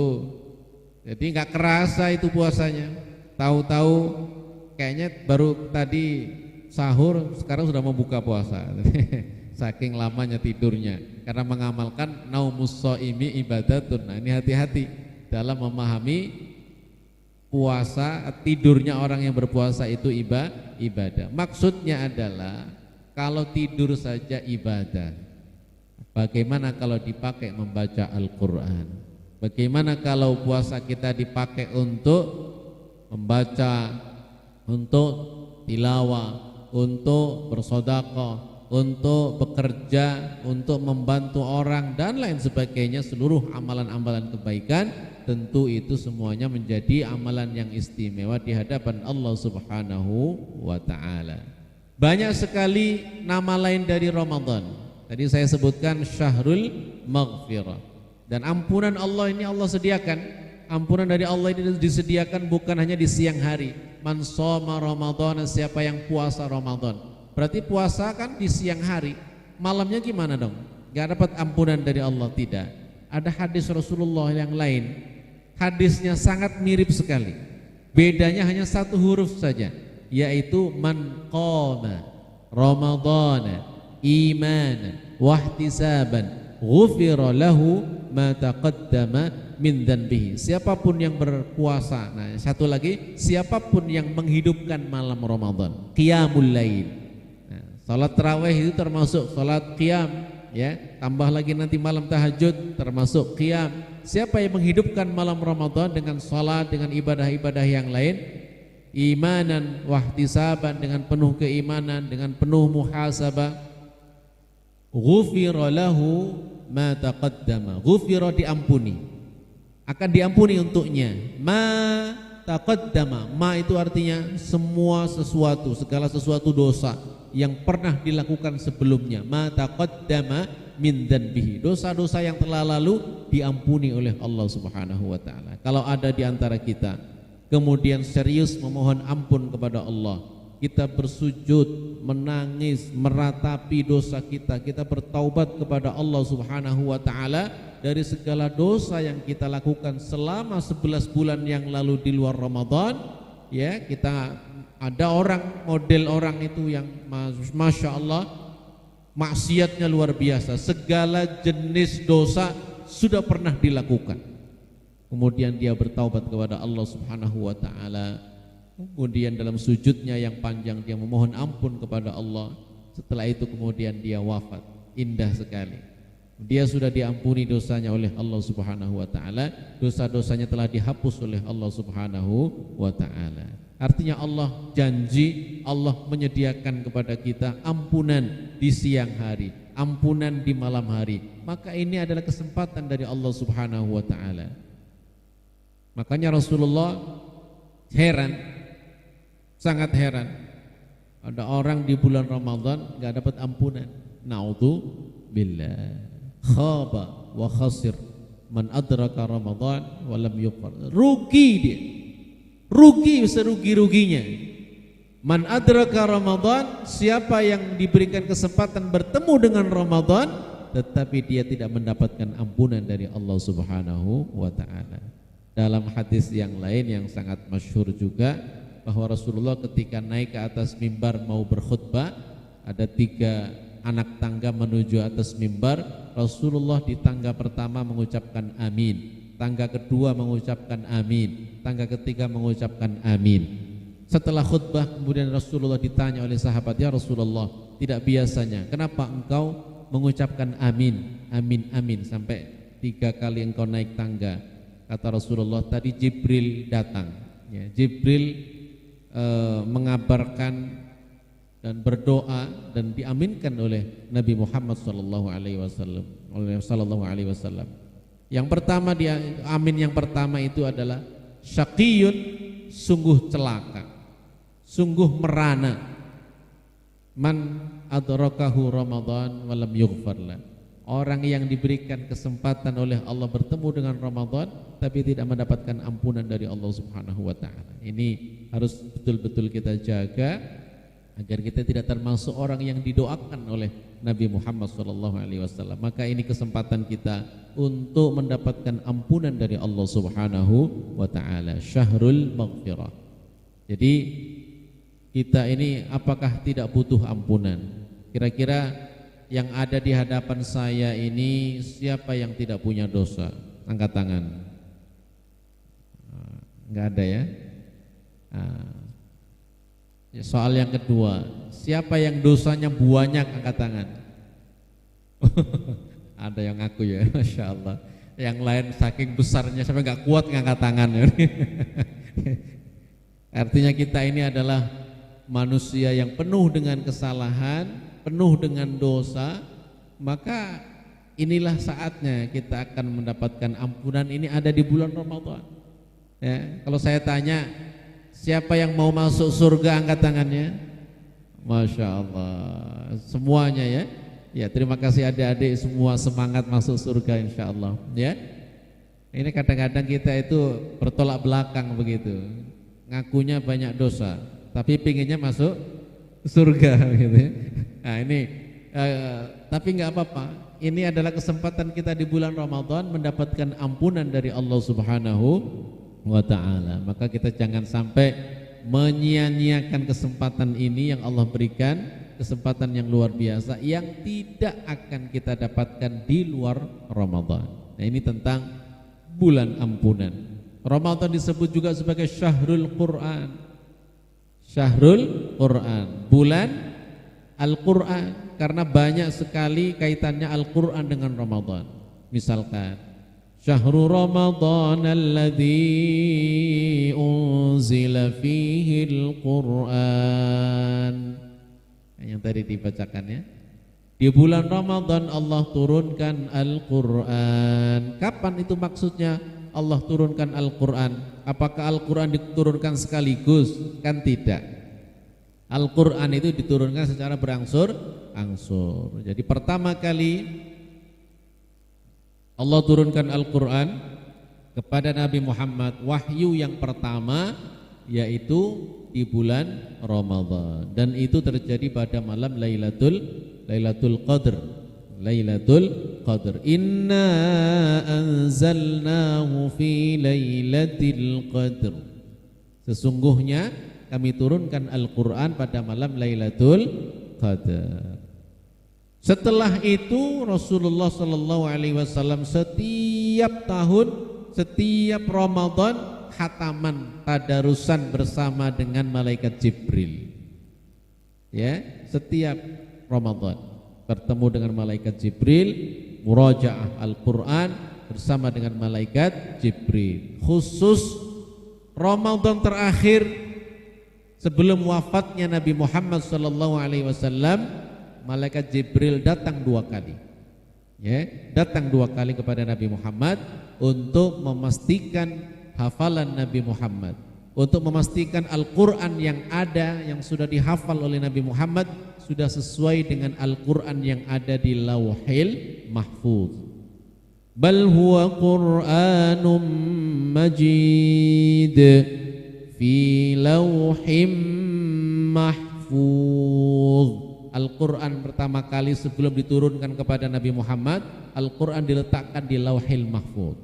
jadi nggak kerasa itu puasanya. Tahu-tahu kayaknya baru tadi sahur, sekarang sudah mau buka puasa. Saking lamanya tidurnya karena mengamalkan naumus shaimi ibadatun. Nah, ini hati-hati dalam memahami puasa. Tidurnya orang yang berpuasa itu ibadah. Maksudnya adalah kalau tidur saja ibadah, bagaimana kalau dipakai membaca Al-Quran? Bagaimana kalau puasa kita dipakai untuk membaca, untuk tilawah, untuk bersedekah, untuk bekerja, untuk membantu orang dan lain sebagainya, seluruh amalan-amalan kebaikan, tentu itu semuanya menjadi amalan yang istimewa di hadapan Allah Subhanahu wa taala. Banyak sekali nama lain dari Ramadan. Tadi saya sebutkan Syahrul Maghfirah. Dan ampunan Allah ini Allah sediakan. Ampunan dari Allah ini disediakan bukan hanya di siang hari. Man shoma Ramadan, siapa yang puasa Ramadan. Berarti puasa kan di siang hari. Malamnya gimana dong? Gak dapat ampunan dari Allah? Tidak. Ada hadis Rasulullah yang lain. Hadisnya sangat mirip sekali. Bedanya hanya 1 huruf saja, yaitu man qama Ramadana imanan wahtisaban ghufira lahu ma taqaddama min dzanbihi. Siapapun yang berpuasa, nah satu lagi, siapapun yang menghidupkan malam Ramadan, qiyamul lail. Nah, salat tarawih itu termasuk salat qiyam, ya. Tambah lagi nanti malam tahajud termasuk qiyam. Siapa yang menghidupkan malam Ramadan dengan salat, dengan ibadah-ibadah yang lain, imanan wahtisaban, dengan penuh keimanan, dengan penuh muhasabah, ghufira lahu ma taqaddama. Ghufira diampuni, akan diampuni untuknya. Ma taqaddama, ma itu artinya semua sesuatu, segala sesuatu dosa yang pernah dilakukan sebelumnya. Ma taqaddama min dzanbihi, dosa-dosa yang telah lalu diampuni oleh Allah Subhanahu wa taala. Kalau ada di antara kita kemudian serius memohon ampun kepada Allah, kita bersujud, menangis, meratapi dosa kita, kita bertaubat kepada Allah Subhanahu wa taala dari segala dosa yang kita lakukan selama 11 bulan yang lalu di luar Ramadan, ya. Kita ada orang, model orang itu yang Masya Allah maksiatnya luar biasa, segala jenis dosa sudah pernah dilakukan. Kemudian dia bertaubat kepada Allah Subhanahu wa taala. Kemudian dalam sujudnya yang panjang dia memohon ampun kepada Allah. Setelah itu kemudian dia wafat. Indah sekali. Dia sudah diampuni dosanya oleh Allah Subhanahu wa taala. Dosa-dosanya telah dihapus oleh Allah Subhanahu wa taala. Artinya Allah janji, Allah menyediakan kepada kita ampunan di siang hari, ampunan di malam hari. Maka ini adalah kesempatan dari Allah Subhanahu wa taala. Makanya Rasulullah heran, sangat heran. Ada orang di bulan Ramadan enggak dapat ampunan. Naudzubillah. Khaba wa khasir man adraka Ramadan wa lam yughfar. Rugi dia. Rugi serugi-ruginya. Man adraka Ramadan, siapa yang diberikan kesempatan bertemu dengan Ramadan tetapi dia tidak mendapatkan ampunan dari Allah Subhanahu wa taala. Dalam hadis yang lain yang sangat masyhur juga bahwa Rasulullah ketika naik ke atas mimbar mau berkhutbah, ada 3 anak tangga menuju atas mimbar. Rasulullah di tangga pertama mengucapkan amin, tangga kedua mengucapkan amin, tangga ketiga mengucapkan amin. Setelah khutbah kemudian Rasulullah ditanya oleh sahabat, ya Rasulullah, tidak biasanya kenapa engkau mengucapkan amin, amin, amin sampai 3 kali engkau naik tangga? Kata Rasulullah, tadi Jibril datang, ya, Jibril mengabarkan dan berdoa dan diaminkan oleh Nabi Muhammad sallallahu alaihi wasallam. Yang pertama amin yang pertama itu adalah syaqiyun, sungguh celaka, sungguh merana. Man adrakahu Ramadan wa lam yughfar lah. Orang yang diberikan kesempatan oleh Allah bertemu dengan Ramadan tapi tidak mendapatkan ampunan dari Allah Subhanahu wa taala. Ini harus betul-betul kita jaga agar kita tidak termasuk orang yang didoakan oleh Nabi Muhammad SAW. Maka ini kesempatan kita untuk mendapatkan ampunan dari Allah Subhanahu wa taala. Syahrul maghfirah. Jadi kita ini apakah tidak butuh ampunan? Kira-kira yang ada di hadapan saya ini siapa yang tidak punya dosa? Angkat tangan. Enggak ada ya? Soal yang kedua, siapa yang dosanya banyak? Angkat tangan. Ada yang ngaku ya, Masya Allah. Yang lain saking besarnya sampai nggak kuat ngangkat tangan. Artinya kita ini adalah manusia yang penuh dengan kesalahan, penuh dengan dosa, maka inilah saatnya kita akan mendapatkan ampunan. Ini ada di bulan Ramadan. Ya, kalau saya tanya siapa yang mau masuk surga, angkat tangannya. Masya Allah, semuanya ya. Ya, terima kasih adik-adik semua, semangat masuk surga insya Allah. Ya, ini kadang-kadang kita itu bertolak belakang begitu, ngakunya banyak dosa, tapi pinginnya masuk surga gitu ya. Nah ini tapi nggak apa-apa. Ini adalah kesempatan kita di bulan Ramadan mendapatkan ampunan dari Allah Subhanahu wa taala. Maka kita jangan sampai menyia-nyiakan kesempatan ini yang Allah berikan, kesempatan yang luar biasa yang tidak akan kita dapatkan di luar Ramadan. Nah ini tentang bulan ampunan. Ramadan disebut juga sebagai Syahrul Quran. Syahrul Quran, bulan Al-Quran, karena banyak sekali kaitannya Al-Quran dengan Ramadan. Misalkan Syahrul Ramadan alladzi unzila fihi Al-Quran, yang tadi dibacakan ya. Di bulan Ramadan Allah turunkan Al-Quran. Kapan itu maksudnya Allah turunkan Al-Quran? Apakah Al-Quran diturunkan sekaligus? Kan tidak. Al-Quran itu diturunkan secara berangsur-angsur. Jadi pertama kali Allah turunkan Al-Quran kepada Nabi Muhammad, wahyu yang pertama yaitu di bulan Ramadan, dan itu terjadi pada malam Lailatul Qadr. Lailatul Qadr. Inna anzalnahu fi Lailatul Qadr. Sesungguhnya kami turunkan Al-Quran pada malam Lailatul Qadar. Setelah itu Rasulullah SAW setiap tahun, setiap Ramadan khataman tadarusan bersama dengan malaikat Jibril. Ya, setiap Ramadan bertemu dengan malaikat Jibril, murajaah Al-Quran bersama dengan malaikat Jibril. Khusus Ramadan terakhir sebelum wafatnya Nabi Muhammad SAW, malaikat Jibril datang 2 kali. Ya, datang 2 kali kepada Nabi Muhammad untuk memastikan hafalan Nabi Muhammad, untuk memastikan Al-Quran yang ada, yang sudah dihafal oleh Nabi Muhammad sudah sesuai dengan Al-Quran yang ada di Lauhil Mahfuz. bal huwa Qur'anum majid fi lauhim mahfuz. Al-Quran pertama kali sebelum diturunkan kepada Nabi Muhammad, Al-Quran diletakkan di Lauhil Mahfuz.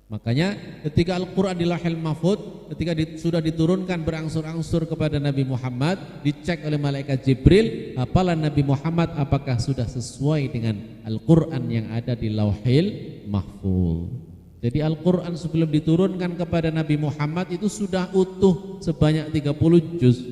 Makanya ketika Al-Quran di Lauhil Mahfuz, ketika sudah diturunkan berangsur-angsur kepada Nabi Muhammad, dicek oleh malaikat Jibril, hafalan Nabi Muhammad apakah sudah sesuai dengan Al-Quran yang ada di Lauhil Mahfuz. Jadi Al-Quran sebelum diturunkan kepada Nabi Muhammad itu sudah utuh sebanyak 30 juz.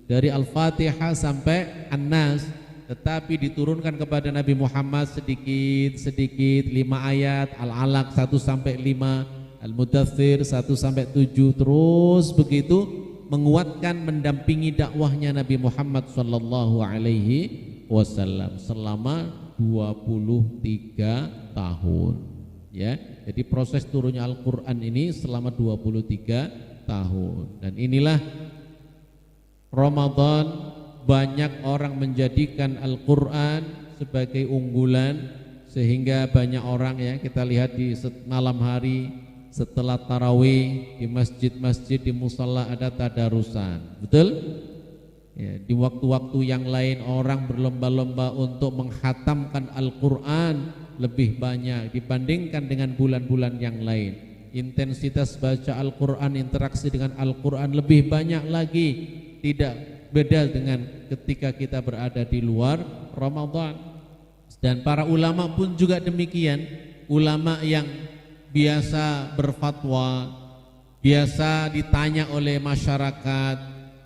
Dari Al-Fatihah sampai An-Nas, tetapi diturunkan kepada Nabi Muhammad sedikit-sedikit, 5 ayat, Al-Alaq 1 sampai 5, Al-Mudaththir 1 sampai 7, terus begitu menguatkan mendampingi dakwahnya Nabi Muhammad sallallahu alaihi wasallam selama 23 tahun. Ya, jadi proses turunnya Al-Qur'an ini selama 23 tahun. Dan inilah Ramadan, banyak orang menjadikan Al-Quran sebagai unggulan, sehingga banyak orang, ya, kita lihat di malam hari setelah tarawih di masjid-masjid, di musalla ada tadarusan, betul? Ya, di waktu-waktu yang lain orang berlomba-lomba untuk menghatamkan Al-Quran lebih banyak dibandingkan dengan bulan-bulan yang lain. Intensitas baca Al-Quran, interaksi dengan Al-Quran lebih banyak lagi. Tidak beda dengan ketika kita berada di luar Ramadan. Dan para ulama pun juga demikian. Ulama yang biasa berfatwa, biasa ditanya oleh masyarakat,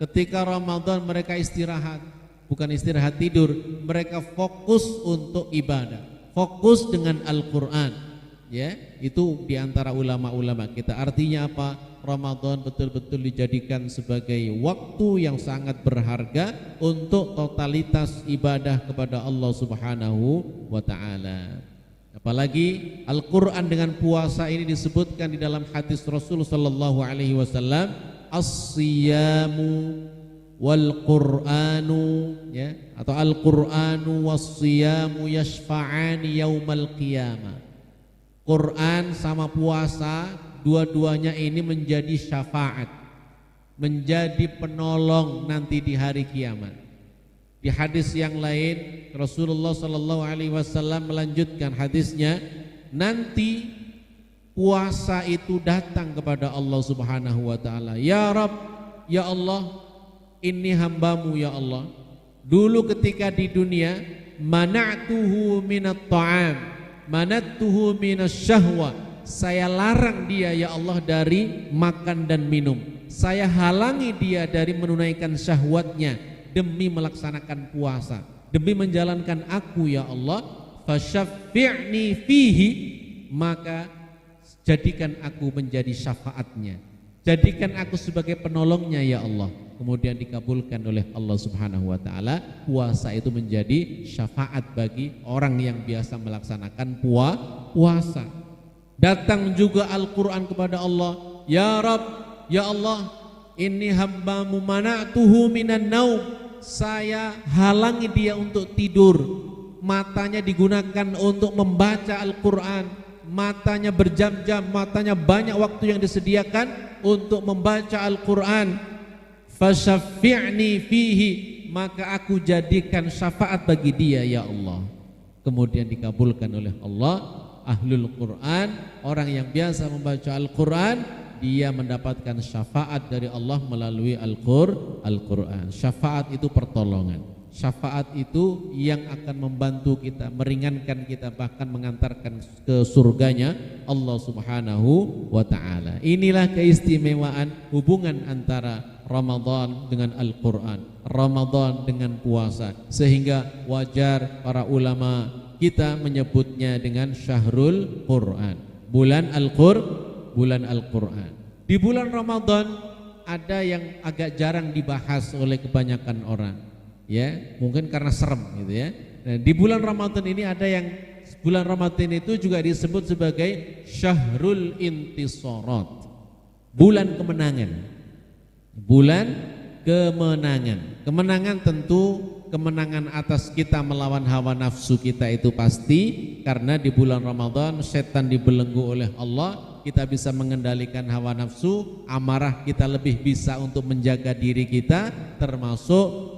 ketika Ramadan mereka istirahat. Bukan istirahat tidur, mereka fokus untuk ibadah, fokus dengan Al-Quran. Ya, itu diantara ulama-ulama kita. Artinya apa? Ramadan betul-betul dijadikan sebagai waktu yang sangat berharga untuk totalitas ibadah kepada Allah Subhanahu wa ta'ala. Apalagi Al-Quran dengan puasa ini disebutkan di dalam hadis Rasul sallallahu alaihi wasallam, as-siyamu wal Qur'anu, ya, atau Al-Qur'anu was-siyamu yashfa'ani yaumal qiyamah. Quran sama puasa, dua-duanya ini menjadi syafaat, menjadi penolong nanti di hari kiamat. Di hadis yang lain Rasulullah sallallahu alaihi wasallam melanjutkan hadisnya, nanti puasa itu datang kepada Allah Subhanahu wa taala, ya Rabb, ya Allah, ini hambamu ya Allah. Dulu ketika di dunia, mana'tuhu minat ta'am, manattuhu minasyahwa, saya larang dia ya Allah dari makan dan minum, saya halangi dia dari menunaikan syahwatnya demi melaksanakan puasa, demi menjalankan aku ya Allah. Fasyaffi'ni fihi, maka jadikan aku menjadi syafaatnya, jadikan aku sebagai penolongnya ya Allah. Kemudian dikabulkan oleh Allah Subhanahu wa ta'ala. Puasa itu menjadi syafaat bagi orang yang biasa melaksanakan puasa. Datang juga Al-Quran kepada Allah, ya Rabb, ya Allah, ini hambamu mana'tuhu minan naum, saya halangi dia untuk tidur, matanya digunakan untuk membaca Al-Quran, matanya berjam-jam, matanya banyak waktu yang disediakan untuk membaca Al-Quran. Fasyaffi'ni fihi, maka aku jadikan syafaat bagi dia ya Allah. Kemudian dikabulkan oleh Allah. Ahlul Quran, orang yang biasa membaca Al-Quran, dia mendapatkan syafaat dari Allah melalui Al-Quran. Syafaat itu pertolongan, syafaat itu yang akan membantu kita, meringankan kita, bahkan mengantarkan ke surganya Allah Subhanahu wa ta'ala. Inilah keistimewaan hubungan antara Ramadan dengan Al-Quran, Ramadan dengan puasa, sehingga wajar para ulama kita menyebutnya dengan Syahrul Quran, bulan Al-Quran. Di bulan Ramadan ada yang agak jarang dibahas oleh kebanyakan orang, ya, mungkin karena serem gitu ya. Nah, di bulan Ramadan ini ada yang, bulan Ramadan itu juga disebut sebagai Syahrul Intisarat, bulan kemenangan. Bulan kemenangan. Kemenangan tentu kemenangan atas kita melawan hawa nafsu kita itu pasti, karena di bulan Ramadan setan dibelenggu oleh Allah, kita bisa mengendalikan hawa nafsu, amarah kita lebih bisa untuk menjaga diri kita, termasuk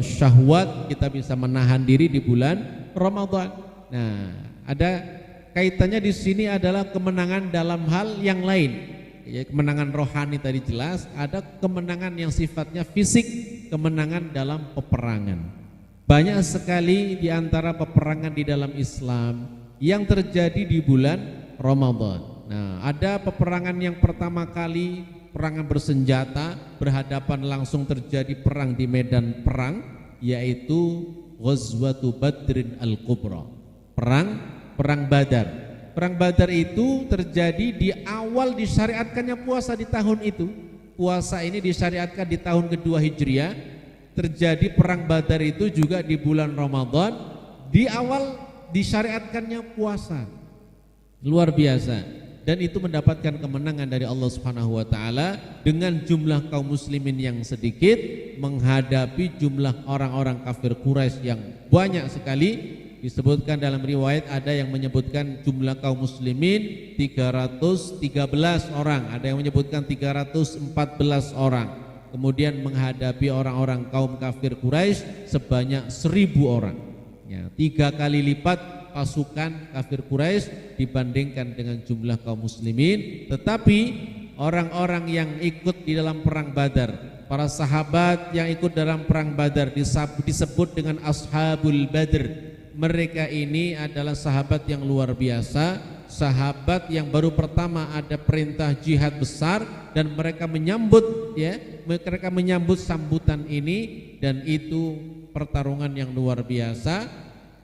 syahwat kita bisa menahan diri di bulan Ramadan. Nah, ada kaitannya di sini adalah kemenangan dalam hal yang lain. Ya, kemenangan rohani tadi jelas, ada kemenangan yang sifatnya fisik, kemenangan dalam peperangan. Banyak sekali di antara peperangan di dalam Islam yang terjadi di bulan Ramadan. Nah, ada peperangan yang pertama kali, perangan bersenjata, berhadapan langsung terjadi perang di medan perang, yaitu Ghazwatu Badrin Al-Kubra, perang Badar. Perang Badar itu terjadi di awal disyariatkannya puasa di tahun itu. Puasa ini disyariatkan di tahun kedua Hijriah. Terjadi perang Badar itu juga di bulan Ramadan. Di awal disyariatkannya puasa. Luar biasa. Dan itu mendapatkan kemenangan dari Allah Subhanahu wa taala dengan jumlah kaum muslimin yang sedikit menghadapi jumlah orang-orang kafir Quraisy yang banyak sekali. Disebutkan dalam riwayat, ada yang menyebutkan jumlah kaum muslimin 313 orang, ada yang menyebutkan 314 orang. Kemudian menghadapi orang-orang kaum kafir Quraisy sebanyak 1000 orang. Ya, 3 kali lipat pasukan kafir Quraisy dibandingkan dengan jumlah kaum muslimin. Tetapi orang-orang yang ikut di dalam perang Badar, para sahabat yang ikut dalam perang Badar disebut dengan Ashabul Badr. Mereka ini adalah sahabat yang luar biasa, sahabat yang baru pertama ada perintah jihad besar, dan mereka menyambut sambutan ini, dan itu pertarungan yang luar biasa.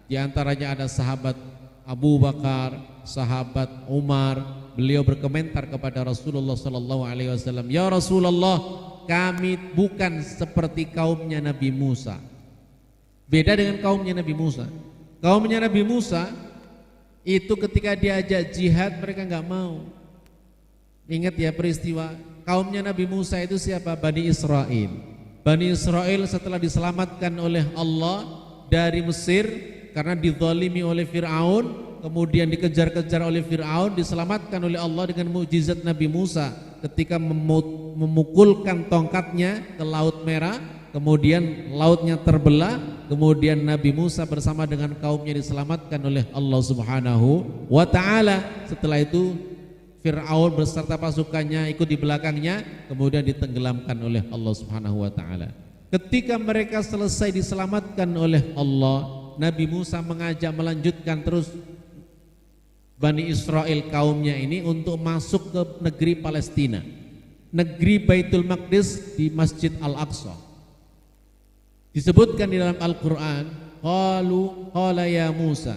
Di antaranya ada sahabat Abu Bakar, sahabat Umar. Beliau berkomentar kepada Rasulullah SAW, "Ya Rasulullah, kami bukan seperti kaumnya Nabi Musa." Beda dengan kaumnya Nabi Musa. Kaumnya Nabi Musa itu ketika diajak jihad mereka nggak mau. Ingat ya peristiwa kaumnya Nabi Musa itu siapa? Bani Israel. Bani Israel setelah diselamatkan oleh Allah dari Mesir karena dizalimi oleh Fir'aun, kemudian dikejar-kejar oleh Fir'aun, diselamatkan oleh Allah dengan mukjizat Nabi Musa ketika memukulkan tongkatnya ke Laut Merah, kemudian lautnya terbelah. Kemudian Nabi Musa bersama dengan kaumnya diselamatkan oleh Allah Subhanahu wa ta'ala. Setelah itu Fir'aun beserta pasukannya ikut di belakangnya, kemudian ditenggelamkan oleh Allah Subhanahu wa ta'ala. Ketika mereka selesai diselamatkan oleh Allah, Nabi Musa mengajak melanjutkan terus Bani Israel kaumnya ini untuk masuk ke negeri Palestina, negeri Baitul Maqdis di Masjid Al-Aqsa. Disebutkan di dalam Al-Quran, qala ya Musa,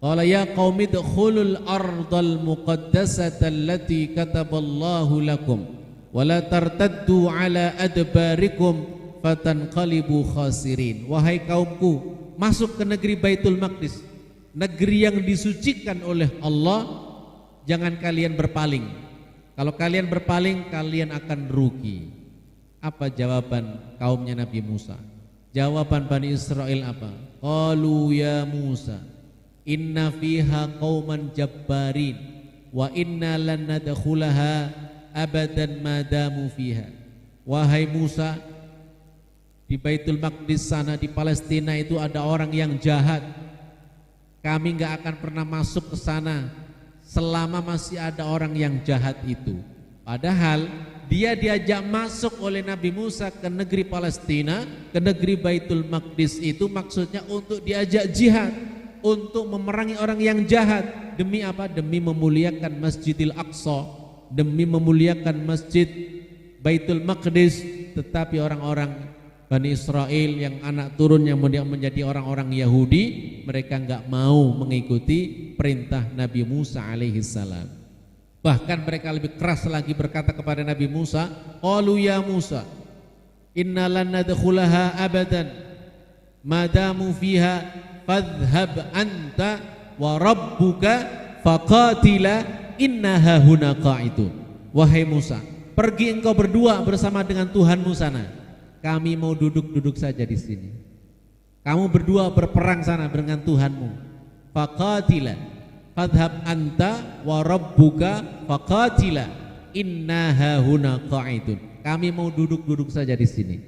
qala ya qaumi dkhulul ardal muqaddasata allati kataballahu lakum wa la tartaddu ala adbarikum fatanqalibu khasirin. Wahai kaumku, masuk ke negeri Baitul Maqdis, negeri yang disucikan oleh Allah, jangan kalian berpaling. Kalau kalian berpaling, kalian akan rugi. Apa jawaban kaumnya Nabi Musa? Jawaban Bani Israel apa? Qalu ya Musa, inna fiha qauman jabbarin wa inna lan nadkhulaha abadan madamu fiha. Wahai Musa, di Baitul Maqdis sana di Palestina itu ada orang yang jahat. Kami enggak akan pernah masuk ke sana selama masih ada orang yang jahat itu. Padahal dia diajak masuk oleh Nabi Musa ke negeri Palestina, ke negeri Baitul Maqdis itu maksudnya untuk diajak jihad, untuk memerangi orang yang jahat. Demi apa? Demi memuliakan Masjidil Aqsa, demi memuliakan Masjid Baitul Maqdis. Tetapi orang-orang Bani Israel yang anak turunnya menjadi orang-orang Yahudi, mereka enggak mau mengikuti perintah Nabi Musa alaihi salam. Bahkan mereka lebih keras lagi berkata kepada Nabi Musa, qalu ya Musa, inna lan nadkhulaha abadan madamu fiha fadhhab anta wa rabbuka faqatila innaha huna qa'idun. Wahai Musa, pergi engkau berdua bersama dengan Tuhanmu sana. Kami mau duduk-duduk saja di sini. Kamu berdua berperang sana dengan Tuhanmu. Faqatila fadhhab anta wa rabbuka faqatila inna hahuna qa'idun. Kami mau duduk-duduk saja di sini.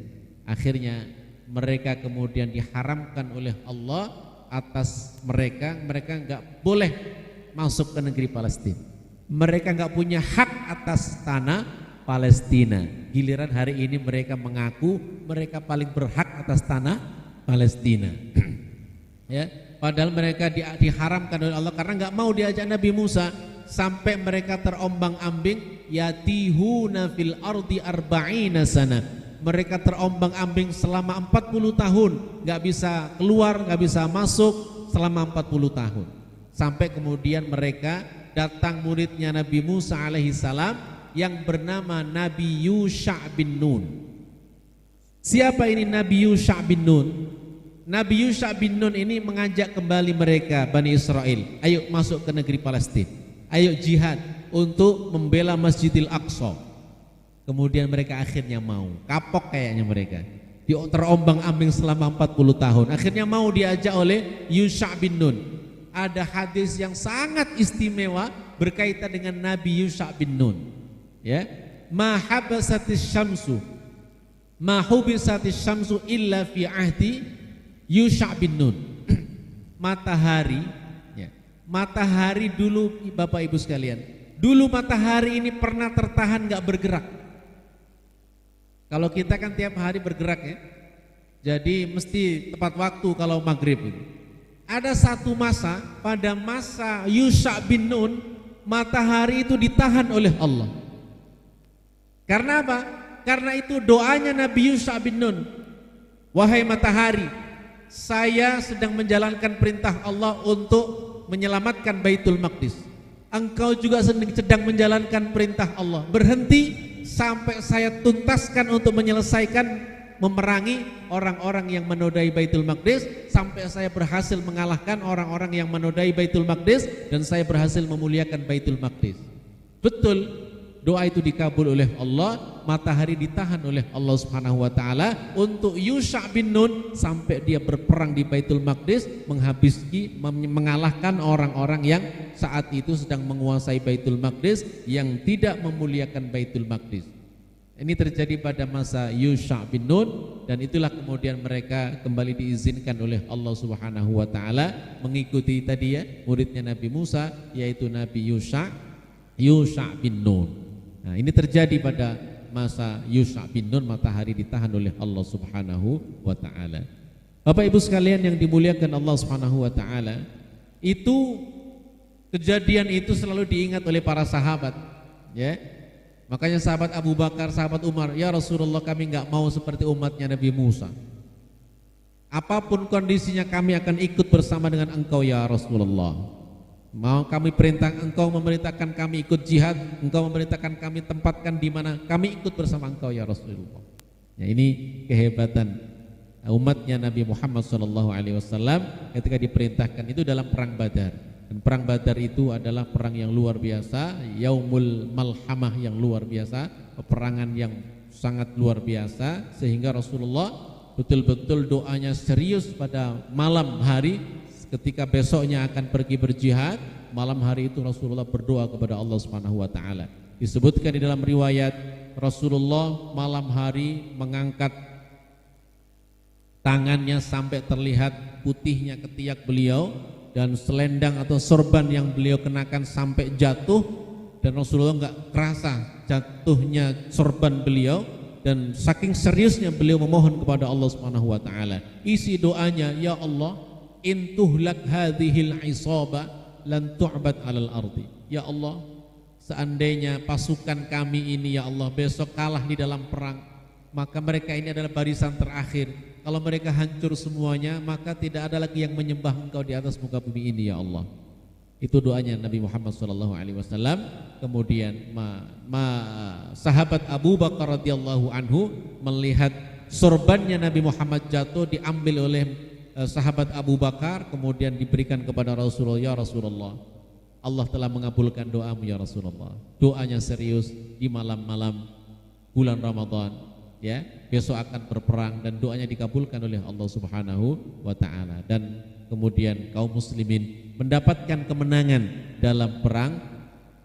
Akhirnya mereka kemudian diharamkan oleh Allah atas mereka enggak boleh masuk ke negeri Palestina. Mereka enggak punya hak atas tanah Palestina. Giliran hari ini mereka mengaku mereka paling berhak atas tanah Palestina. Ya, padahal mereka diharamkan oleh Allah karena enggak mau diajak Nabi Musa, sampai mereka terombang-ambing yatihuna fil ardi arba'ina sana. Mereka terombang-ambing selama 40 tahun, enggak bisa keluar, enggak bisa masuk selama 40 tahun. Sampai kemudian mereka datang muridnya Nabi Musa alaihissalam yang bernama Nabi Yusha bin Nun. Siapa ini Nabi Yusha bin Nun? Nabi Yusha bin Nun ini mengajak kembali mereka Bani Israel, ayo masuk ke negeri Palestina, ayo jihad untuk membela Masjidil Aqsa. Kemudian mereka akhirnya mau, kapok kayaknya mereka, terombang-ambing selama 40 tahun. Akhirnya mau diajak oleh Yusha bin Nun. Ada hadis yang sangat istimewa berkaitan dengan Nabi Yusha bin Nun. Ya, ma habasatis syamsu ma hubisatis syamsu illa fi ahdi Yusha bin Nun. Matahari, ya, matahari dulu Bapak Ibu sekalian, dulu matahari ini pernah tertahan nggak bergerak. Kalau kita kan tiap hari bergerak ya, jadi mesti tepat waktu kalau maghrib itu. Ada satu masa, pada masa Yusha bin Nun, matahari itu ditahan oleh Allah. Karena apa? Karena itu doanya Nabi Yusha bin Nun, wahai matahari, saya sedang menjalankan perintah Allah untuk menyelamatkan Baitul Maqdis. Engkau juga sedang menjalankan perintah Allah. Berhenti sampai saya tuntaskan untuk menyelesaikan memerangi orang-orang yang menodai Baitul Maqdis, sampai saya berhasil mengalahkan orang-orang yang menodai Baitul Maqdis, dan saya berhasil memuliakan Baitul Maqdis. Betul, doa itu dikabul oleh Allah. Matahari ditahan oleh Allah Subhanahu wa taala untuk Yusha bin Nun sampai dia berperang di Baitul Maqdis, mengalahkan orang-orang yang saat itu sedang menguasai Baitul Maqdis, yang tidak memuliakan Baitul Maqdis. Ini terjadi pada masa Yusha bin Nun, dan itulah kemudian mereka kembali diizinkan oleh Allah Subhanahu wa taala mengikuti tadi ya muridnya Nabi Musa, yaitu Nabi Yusha bin Nun. Nah, ini terjadi pada masa Yusha bin Nun, matahari ditahan oleh Allah Subhanahu wa taala. Bapak Ibu sekalian yang dimuliakan Allah Subhanahu wa taala, itu kejadian itu selalu diingat oleh para sahabat, ya. Makanya sahabat Abu Bakar, sahabat Umar, ya Rasulullah, kami enggak mau seperti umatnya Nabi Musa. Apapun kondisinya kami akan ikut bersama dengan engkau ya Rasulullah. Mau kami perintah engkau memerintahkan kami ikut jihad, engkau memerintahkan kami tempatkan di mana, kami ikut bersama engkau ya Rasulullah. Ya, ini kehebatan umatnya Nabi Muhammad SAW ketika diperintahkan itu dalam perang Badar. Dan perang Badar itu adalah perang yang luar biasa, yaumul malhamah yang luar biasa, peperangan yang sangat luar biasa, sehingga Rasulullah betul-betul doanya serius pada malam hari. Ketika besoknya akan pergi berjihad, malam hari itu Rasulullah berdoa kepada Allah Subhanahu wa taala. Disebutkan di dalam riwayat, Rasulullah malam hari mengangkat tangannya sampai terlihat putihnya ketiak beliau, dan selendang atau sorban yang beliau kenakan sampai jatuh, dan Rasulullah enggak kerasa jatuhnya sorban beliau, dan saking seriusnya beliau memohon kepada Allah Subhanahu wa taala. Isi doanya, ya Allah, in tuhlak hadhil isaba lan tu'bad 'alal ardi. Ya Allah, seandainya pasukan kami ini ya Allah besok kalah di dalam perang, maka mereka ini adalah barisan terakhir. Kalau mereka hancur semuanya, maka tidak ada lagi yang menyembah engkau di atas muka bumi ini ya Allah. Itu doanya Nabi Muhammad SAW. Kemudian sahabat Abu Bakar radhiyallahu anhu melihat sorbannya Nabi Muhammad jatuh, diambil oleh sahabat Abu Bakar, kemudian diberikan kepada Rasulullah. Ya Rasulullah, Allah telah mengabulkan doamu ya Rasulullah. Doanya serius di malam-malam bulan Ramadan. ya, besok akan berperang dan doanya dikabulkan oleh Allah Subhanahu wa taala, dan kemudian kaum muslimin mendapatkan kemenangan dalam perang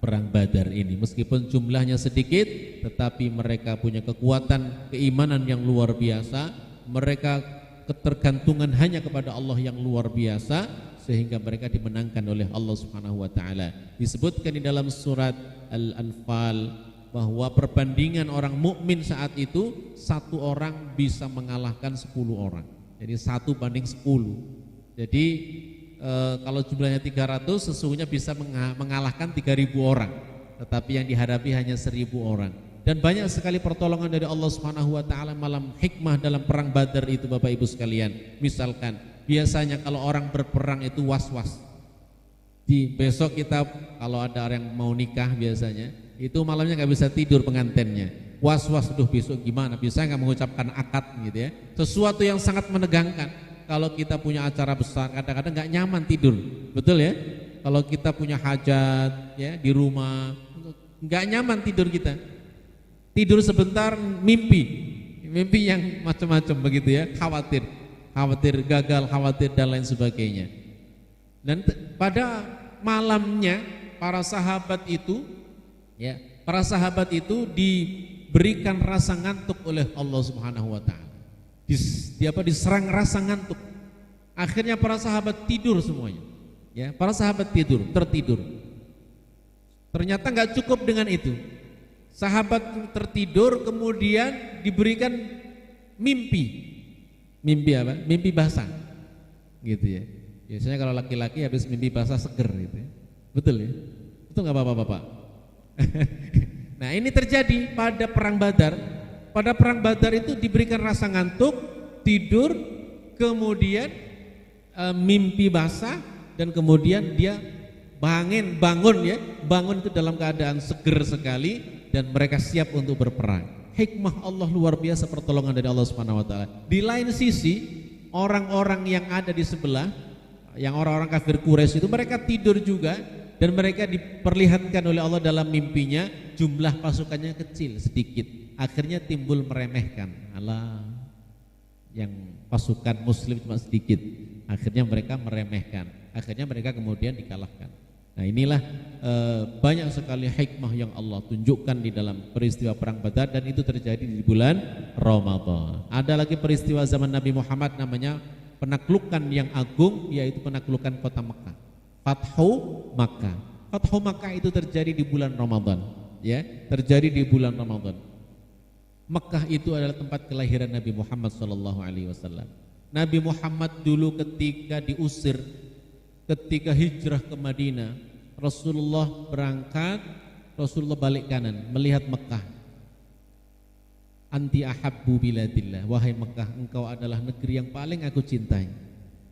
Badar ini. Meskipun jumlahnya sedikit, tetapi mereka punya kekuatan keimanan yang luar biasa. Mereka ketergantungan hanya kepada Allah yang luar biasa, sehingga mereka dimenangkan oleh Allah Subhanahu wa taala. Disebutkan di dalam surat Al-Anfal bahwa perbandingan orang mukmin saat itu, satu orang bisa mengalahkan 10 orang. Jadi 1:10. Jadi kalau jumlahnya 300, sesungguhnya bisa mengalahkan 3.000 orang, tetapi yang dihadapi hanya 1.000 orang. Dan banyak sekali pertolongan dari Allah Subhanahu wa taala malam hikmah dalam perang Badar itu, Bapak Ibu sekalian. Misalkan biasanya kalau orang berperang itu was-was. Di besok kita kalau ada orang yang mau nikah biasanya itu malamnya nggak bisa tidur pengantennya. Was-was, duh besok gimana? Biasanya nggak mengucapkan akad gitu ya. Sesuatu yang sangat menegangkan. Kalau kita punya acara besar kadang-kadang nggak nyaman tidur, betul ya? Kalau kita punya hajat ya di rumah nggak nyaman tidur kita. Tidur sebentar mimpi yang macam-macam begitu ya, khawatir gagal, khawatir dan lain sebagainya. Dan pada malamnya para sahabat itu diberikan rasa ngantuk oleh Allah Subhanahu wa taala. Diserang rasa ngantuk. Akhirnya para sahabat tidur semuanya. Ya, para sahabat tertidur. Ternyata nggak cukup dengan itu. Sahabat tertidur kemudian diberikan mimpi. Mimpi apa? Mimpi basah. Gitu ya. Biasanya kalau laki-laki habis mimpi basah seger gitu ya. Betul ya? Betul nggak Bapak-bapak? Nah, ini terjadi pada perang Badar. Pada perang Badar itu diberikan rasa ngantuk, tidur, kemudian mimpi basah, dan kemudian dia bangun itu dalam keadaan seger sekali, dan mereka siap untuk berperang. Hikmah Allah luar biasa, pertolongan dari Allah Subhanahu wa taala. Di lain sisi, orang-orang yang ada di sebelah, yang orang-orang kafir Quraisy itu mereka tidur juga, dan mereka diperlihatkan oleh Allah dalam mimpinya jumlah pasukannya kecil, sedikit. Akhirnya timbul meremehkan, alah yang pasukan muslim cuma sedikit. Akhirnya mereka meremehkan, akhirnya mereka kemudian dikalahkan. Nah, inilah banyak sekali hikmah yang Allah tunjukkan di dalam peristiwa perang Badar, dan itu terjadi di bulan Ramadan. Ada lagi peristiwa zaman Nabi Muhammad namanya penaklukan yang agung, yaitu penaklukan kota Mekah. Fathu Makkah. Fathu Makkah itu terjadi di bulan Ramadan, ya, terjadi di bulan Ramadan. Mekah itu adalah tempat kelahiran Nabi Muhammad SAW. Nabi Muhammad dulu ketika diusir, ketika hijrah ke Madinah, Rasulullah berangkat, Rasulullah balik kanan melihat Mekah. Anti ahabbu biladillah, wahai Mekah, engkau adalah negeri yang paling aku cintai.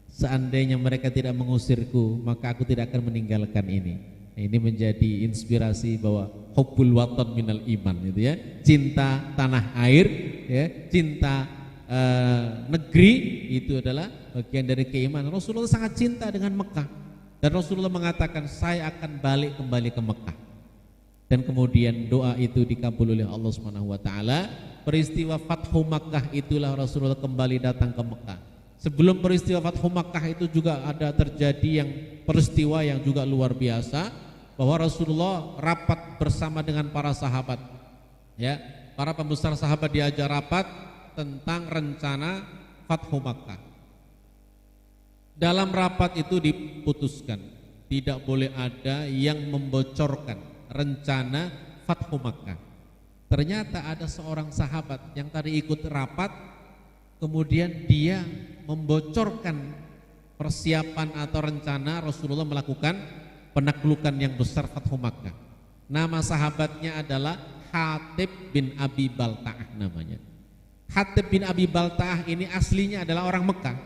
Seandainya mereka tidak mengusirku, maka aku tidak akan meninggalkan ini. Ini menjadi inspirasi bahwa hubbul watan minal iman, gitu ya. Cinta tanah air, ya, cinta negeri itu adalah bagian dari keimanan. Rasulullah sangat cinta dengan Mekah, dan Rasulullah mengatakan, saya akan balik kembali ke Mekah. Dan kemudian doa itu dikabul oleh Allah Subhanahu wa taala. Peristiwa Fathu Makkah itulah Rasulullah kembali datang ke Mekah. Sebelum peristiwa Fathu Makkah itu juga ada terjadi peristiwa yang juga luar biasa, bahwa Rasulullah rapat bersama dengan para sahabat, ya, para pembesar sahabat diajak rapat tentang rencana Fathu Makkah. Dalam rapat itu diputuskan tidak boleh ada yang membocorkan rencana Fathu Makkah. Ternyata ada seorang sahabat yang tadi ikut rapat, kemudian dia membocorkan persiapan atau rencana Rasulullah melakukan penaklukan yang besar Fathu Makkah. Nama sahabatnya adalah Hatib bin Abi Balta'ah namanya. Hatib bin Abi Balta'ah ini aslinya adalah orang Mekah,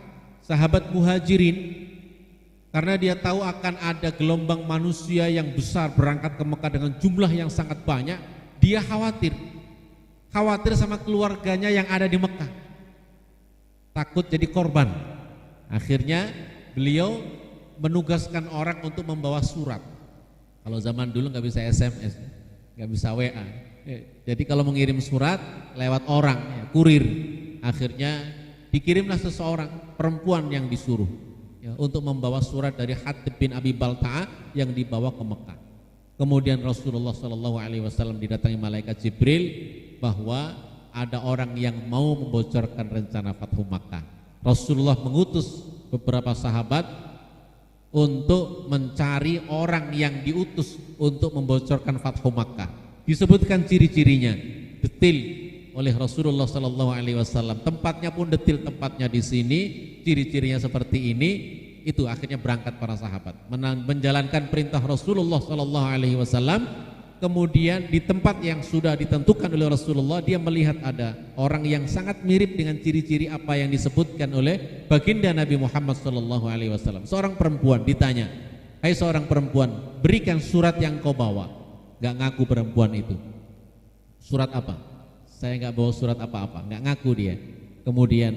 sahabat muhajirin. Karena dia tahu akan ada gelombang manusia yang besar berangkat ke Mekah dengan jumlah yang sangat banyak, dia khawatir sama keluarganya yang ada di Mekah, takut jadi korban. Akhirnya beliau menugaskan orang untuk membawa surat. Kalau zaman dulu nggak bisa SMS, nggak bisa WA, Jadi kalau mengirim surat lewat orang, ya, kurir, akhirnya dikirimlah seseorang perempuan yang disuruh, ya, untuk membawa surat dari Hatib bin Abi Balta'ah yang dibawa ke Mekah. Kemudian Rasulullah SAW didatangi malaikat Jibril bahwa ada orang yang mau membocorkan rencana Fathu Makkah. Rasulullah mengutus beberapa sahabat untuk mencari orang yang diutus untuk membocorkan Fathu Makkah. Disebutkan ciri-cirinya detail oleh Rasulullah SAW. Tempatnya pun detail, tempatnya di sini, ciri-cirinya seperti ini. Itu akhirnya berangkat para sahabat menjalankan perintah Rasulullah SAW. Kemudian di tempat yang sudah ditentukan oleh Rasulullah, dia melihat ada orang yang sangat mirip dengan ciri-ciri apa yang disebutkan oleh baginda Nabi Muhammad SAW. Seorang perempuan ditanya, "Hai seorang perempuan, berikan surat yang kau bawa." Gak ngaku perempuan itu. Surat apa? Saya gak bawa surat apa-apa, gak ngaku dia. Kemudian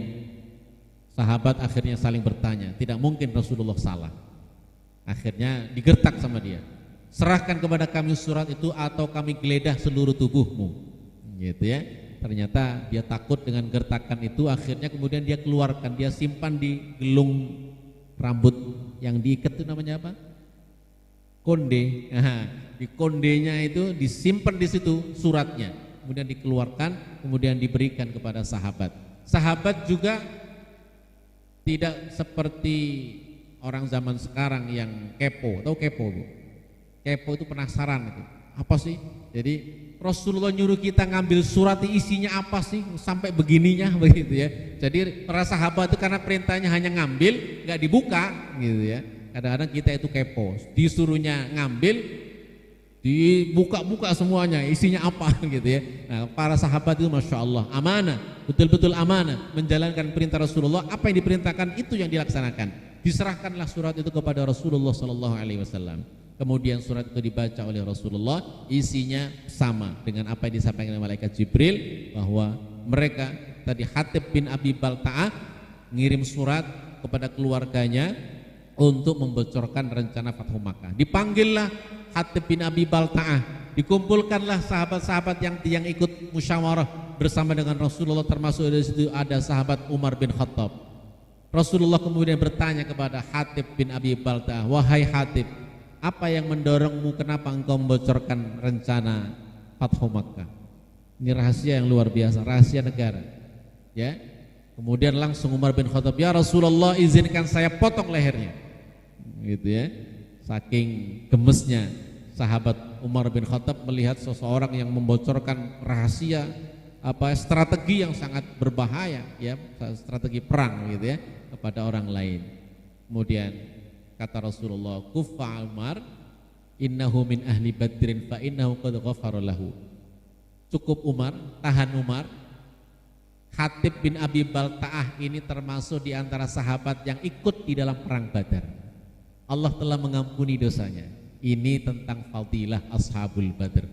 sahabat akhirnya saling bertanya, tidak mungkin Rasulullah salah. Akhirnya digertak sama dia, serahkan kepada kami surat itu atau kami geledah seluruh tubuhmu, gitu ya. Ternyata dia takut dengan gertakan itu, akhirnya kemudian dia keluarkan, dia simpan di gelung rambut yang diikat itu namanya apa? Konde. Di kondenya itu disimpan di situ suratnya, kemudian dikeluarkan, kemudian diberikan kepada sahabat. Sahabat juga tidak seperti orang zaman sekarang yang kepo. Tahu kepo, Bu? Kepo itu penasaran itu. Apa sih? Jadi Rasulullah nyuruh kita ngambil surat, isinya apa sih sampai begininya begitu ya. Jadi para sahabat itu karena perintahnya hanya ngambil, nggak dibuka gitu ya. Kadang-kadang kita itu kepo, disuruhnya ngambil, dibuka-buka semuanya, isinya apa gitu ya. Nah, para sahabat itu Masya Allah amanah, betul-betul amanah menjalankan perintah Rasulullah. Apa yang diperintahkan itu yang dilaksanakan. Diserahkanlah surat itu kepada Rasulullah SAW. Kemudian surat itu dibaca oleh Rasulullah, isinya sama dengan apa yang disampaikan oleh malaikat Jibril, bahwa mereka tadi Hatib bin Abi Balta'ah ngirim surat kepada keluarganya untuk membocorkan rencana Fathu Makkah. Dipanggillah Hatib bin Abi Balta'ah, dikumpulkanlah sahabat-sahabat yang ikut musyawarah bersama dengan Rasulullah, termasuk dari situ ada sahabat Umar bin Khattab. Rasulullah kemudian bertanya kepada Hatib bin Abi Balta'ah, "Wahai Hatib, apa yang mendorongmu, kenapa engkau membocorkan rencana Fathu Makkah?" Ini rahasia yang luar biasa, rahasia negara. Ya. Kemudian langsung Umar bin Khattab, "Ya Rasulullah, izinkan saya potong lehernya." Gitu ya. Saking gemesnya sahabat Umar bin Khattab melihat seseorang yang membocorkan rahasia strategi yang sangat berbahaya, ya, strategi perang gitu ya, kepada orang lain. Kemudian kata Rasulullah, "Kuffa Umar, innahu min ahli badrin fa innahu qad ghafara lahu." Cukup Umar, tahan Umar. Hatib bin Abi Balta'ah ini termasuk di antara sahabat yang ikut di dalam perang Badar. Allah telah mengampuni dosanya. Ini tentang fadilah ashabul Badr.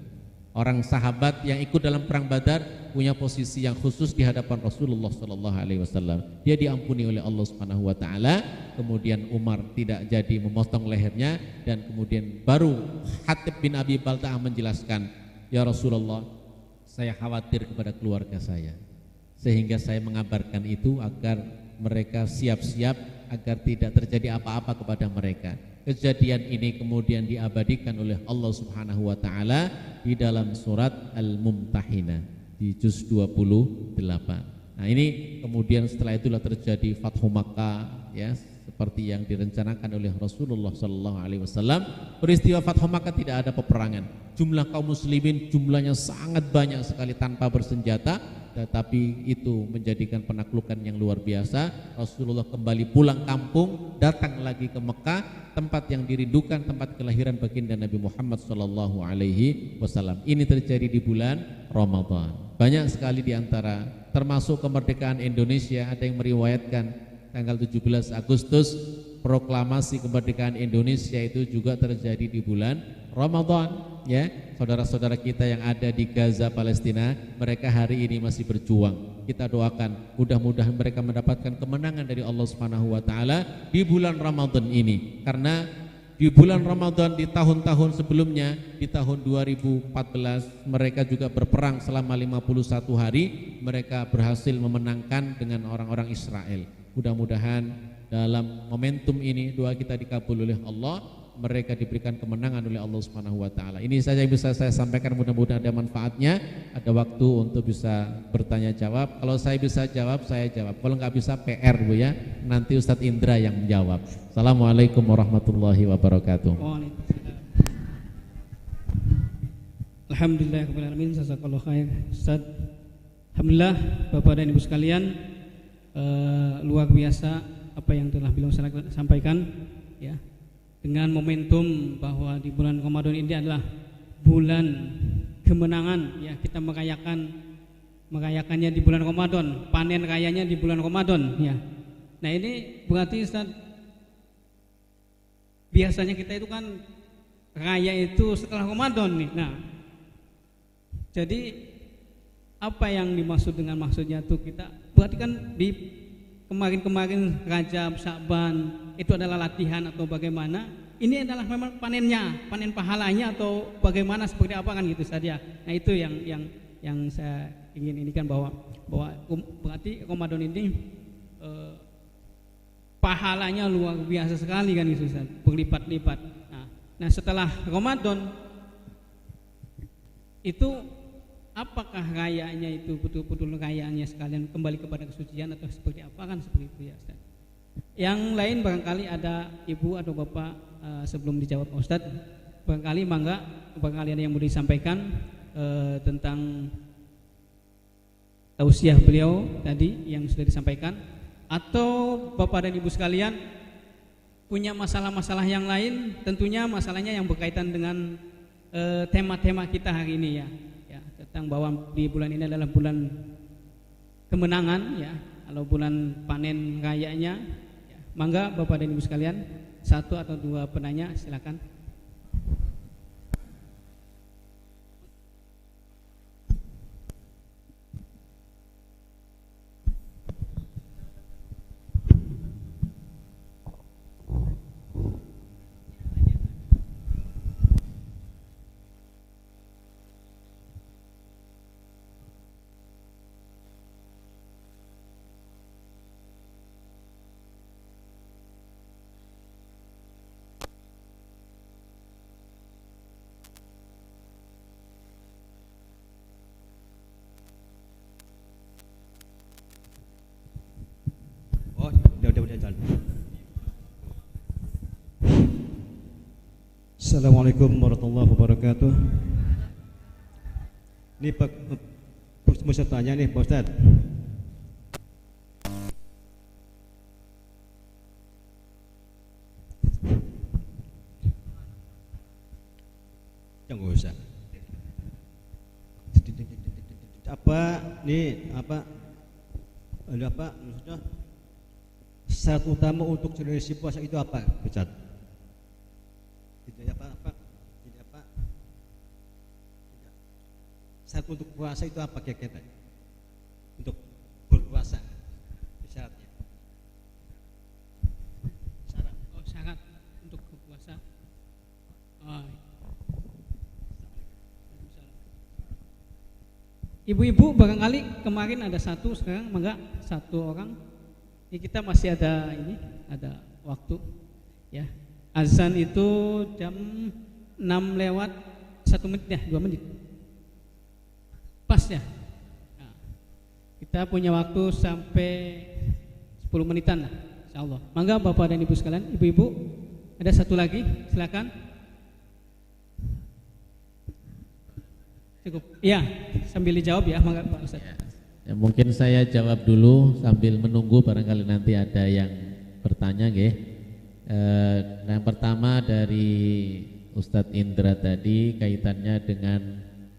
Orang sahabat yang ikut dalam perang Badar punya posisi yang khusus di hadapan Rasulullah SAW. Dia diampuni oleh Allah Subhanahu Wa Taala. Kemudian Umar tidak jadi memotong lehernya, dan kemudian baru Hatib bin Abi Balta'ah menjelaskan, "Ya Rasulullah, saya khawatir kepada keluarga saya, sehingga saya mengabarkan itu agar mereka siap-siap agar tidak terjadi apa-apa kepada mereka." Kejadian ini kemudian diabadikan oleh Allah Subhanahu wa taala di dalam surat Al-Mumtahinah di juz 28. Nah, ini kemudian setelah itulah terjadi Fathu Makkah, ya, seperti yang direncanakan oleh Rasulullah sallallahu alaihi wasallam. Peristiwa Fathu Makkah tidak ada peperangan. Jumlah kaum muslimin jumlahnya sangat banyak sekali tanpa bersenjata, tetapi itu menjadikan penaklukan yang luar biasa. Rasulullah kembali pulang kampung, datang lagi ke Mekah, tempat yang dirindukan, tempat kelahiran baginda Nabi Muhammad sallallahu alaihi wasallam. Ini terjadi di bulan Ramadan. Banyak sekali di antara, termasuk kemerdekaan Indonesia, ada yang meriwayatkan tanggal 17 Agustus proklamasi kemerdekaan Indonesia itu juga terjadi di bulan Ramadan, ya. Saudara-saudara kita yang ada di Gaza, Palestina, mereka hari ini masih berjuang. Kita doakan mudah-mudahan mereka mendapatkan kemenangan dari Allah Subhanahu wa taala di bulan Ramadan ini, karena Di bulan Ramadan di tahun-tahun sebelumnya, di tahun 2014 mereka juga berperang selama 51 hari, mereka berhasil memenangkan dengan orang-orang Israel. Mudah-mudahan dalam momentum ini doa kita dikabul oleh Allah, mereka diberikan kemenangan oleh Allah Subhanahu wa taala. Ini saja yang bisa saya sampaikan, mudah-mudahan ada manfaatnya. Ada waktu untuk bisa bertanya jawab. Kalau saya bisa jawab, saya jawab. Kalau nggak bisa PR Bu ya, nanti Ustadz Indra yang menjawab. Assalamualaikum warahmatullahi wabarakatuh. Waalaikumsalam. Alhamdulillahirabbil alamin, jazakallahu khair Ustaz. Alhamdulillah Bapak dan Ibu sekalian, luar biasa apa yang telah beliau sampaikan ya. Dengan momentum bahwa di bulan Ramadan ini adalah bulan kemenangan ya, kita merayakannya di bulan Ramadan, panen rayanya di bulan Ramadan ya. Nah ini berarti Ustaz, biasanya kita itu kan raya itu setelah Ramadan nih. Nah, jadi apa yang dimaksud dengan maksudnya tuh, kita berarti kan di kemarin-kemarin Rajab, Sya'ban itu adalah latihan atau bagaimana? Ini adalah memang panennya, panen pahalanya atau bagaimana, seperti apa kan gitu saja. Nah itu yang saya ingin indikan bahwa berarti Ramadan ini pahalanya luar biasa sekali kan itu, berlipat-lipat. Nah setelah Ramadan itu apakah rayanya itu betul-betul rayanya sekalian kembali kepada kesucian atau seperti apa kan, seperti itu ya Ustaz. Yang lain barangkali ada Ibu atau Bapak sebelum dijawab Ustaz, barangkali mangga, barangkali ada yang mau disampaikan tentang tausiah beliau tadi yang sudah disampaikan, atau Bapak dan Ibu sekalian punya masalah-masalah yang lain, tentunya masalahnya yang berkaitan dengan tema-tema kita hari ini ya, tentang bahwa di bulan ini adalah bulan kemenangan ya, kalau bulan panen rayanya ya. Mangga Bapak dan Ibu sekalian, satu atau dua penanya silakan. Udah jalan. Assalamualaikum warahmatullahi wabarakatuh. Ini Pak, mau saya tanya nih Pak Ustadz. Jangan usah. Apa nih apa maksudnya syarat utama untuk durasi puasa itu apa, Ustaz? Tidak apa? Syarat untuk puasa itu apa kira-kira? Untuk berpuasa syaratnya. Syarat untuk berpuasa. Ibu-ibu barangkali kemarin ada satu, sekarang enggak satu orang. Ini kita masih ada waktu ya. Azan itu jam 6 lewat 1 menit ya, 2 menit. Pas ya. Nah, kita punya waktu sampai 10 menitan lah, insyaallah. Mangga Bapak dan Ibu sekalian, ibu-ibu, ada satu lagi, silakan. Cukup. Iya, sambil dijawab ya, mangga Pak Ustaz. Ya, mungkin saya jawab dulu sambil menunggu barangkali nanti ada yang bertanya nggih. Yang pertama dari Ustadz Indra tadi kaitannya dengan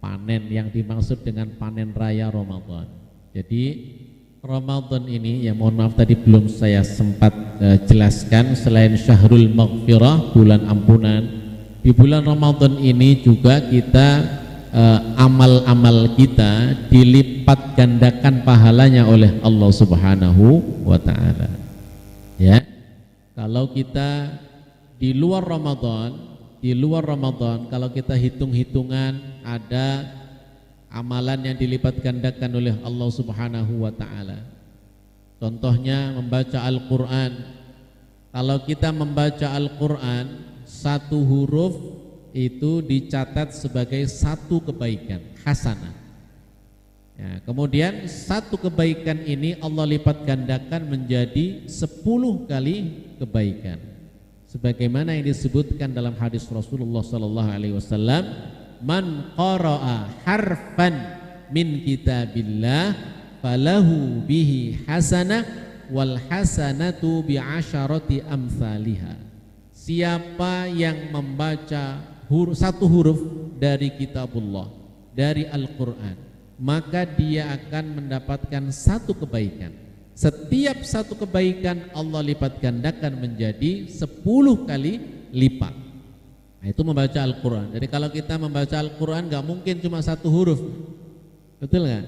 panen, yang dimaksud dengan panen raya Ramadan. Jadi Ramadan ini, ya mohon maaf tadi belum saya sempat jelaskan, selain syahrul maghfirah, bulan ampunan, di bulan Ramadan ini juga kita amal-amal kita dilipat gandakan pahalanya oleh Allah Subhanahu wa taala. Ya. Kalau kita di luar Ramadan kalau kita hitung-hitungan ada amalan yang dilipat gandakan oleh Allah Subhanahu wa taala. Contohnya membaca Al-Qur'an. Kalau kita membaca Al-Qur'an, satu huruf itu dicatat sebagai satu kebaikan, hasanah. Ya, kemudian satu kebaikan ini Allah lipat gandakan menjadi 10 kali kebaikan. Sebagaimana yang disebutkan dalam hadis Rasulullah sallallahu alaihi wasallam, "Man qara'a harfan min kitabillah falahu bihi hasanah wal hasanatu bi'asyarati amsalihah." Siapa yang membaca satu huruf dari kitabullah, dari Al-Qur'an, maka dia akan mendapatkan satu kebaikan. Setiap satu kebaikan Allah lipat gandakan menjadi 10 kali lipat. Nah, itu membaca Al-Quran. Jadi kalau kita membaca Al-Quran gak mungkin cuma satu huruf, betul gak?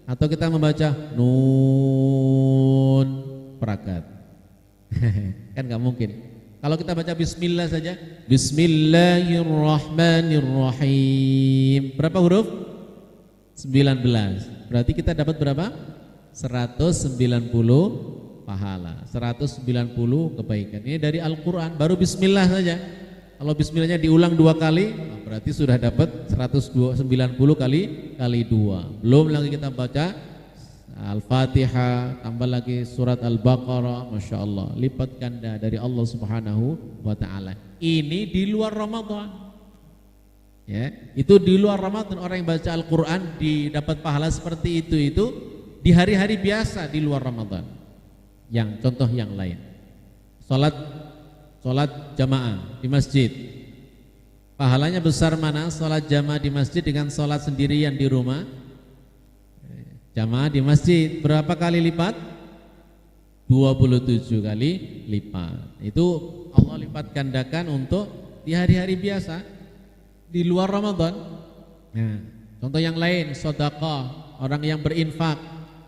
Atau kita membaca nun perakat kan gak mungkin. Kalau kita baca bismillah saja, bismillahirrahmanirrahim, berapa huruf? 19. Berarti kita dapat berapa? 190 pahala, 190 kebaikan. Ini dari Al-Quran, baru bismillah saja. Kalau bismillahnya diulang 2 kali, berarti sudah dapat 190 kali 2. Belum lagi kita baca Al-Fatihah, tambah lagi surat Al-Baqarah, Masya Allah, lipat ganda dari Allah Subhanahu wa ta'ala. Ini di luar Ramadan. Ya, itu di luar Ramadan. Orang yang baca Al-Quran didapat pahala seperti itu di hari-hari biasa di luar Ramadan. Yang contoh yang lain, Salat jamaah di masjid, pahalanya besar mana salat jamaah di masjid dengan salat sendirian di rumah? Jamaah di masjid berapa kali lipat? 27 kali lipat. Itu Allah lipat gandakan untuk di hari-hari biasa di luar Ramadan. Nah, contoh yang lain, sedekah, orang yang berinfak.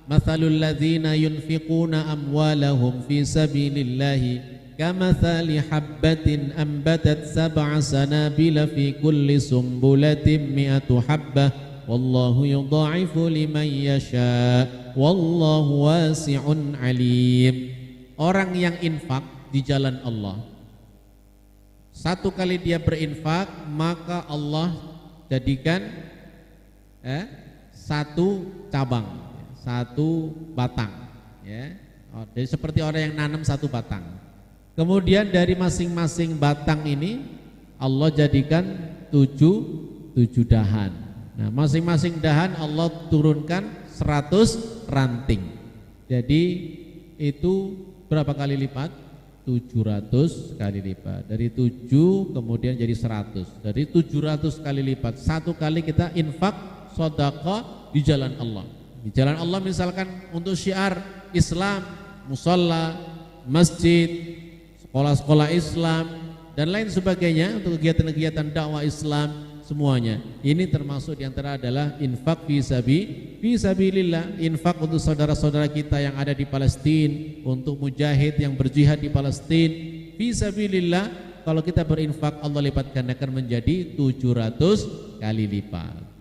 Mathalul ladzina yunfiquna amwalahum fi sabilillahi kamathali habbatin ambatat sab'a sanabila fi kulli sumbulatin mi'atu habbah wallahu yudha'ifu liman yasha wallahu wasi'un alim. Orang yang infak di jalan Allah, satu kali dia berinfak, maka Allah jadikan satu cabang, satu batang, ya. Jadi seperti orang yang nanam satu batang. Kemudian dari masing-masing batang ini Allah jadikan 7 dahan. Nah, masing-masing dahan Allah turunkan 100 ranting. Jadi itu berapa kali lipat? 700 kali lipat. Dari 7 kemudian jadi 100. Dari 700 kali lipat. Satu kali kita infak sedekah di jalan Allah. Di jalan Allah misalkan untuk syiar Islam, musalla, masjid, sekolah-sekolah Islam dan lain sebagainya, untuk kegiatan-kegiatan dakwah Islam semuanya. Ini termasuk diantara adalah infak fi sabilillah, infak untuk saudara-saudara kita yang ada di Palestina, untuk mujahid yang berjihad di Palestina. Fi sabilillah, kalau kita berinfak Allah lipat gandakan menjadi 700 kali lipat.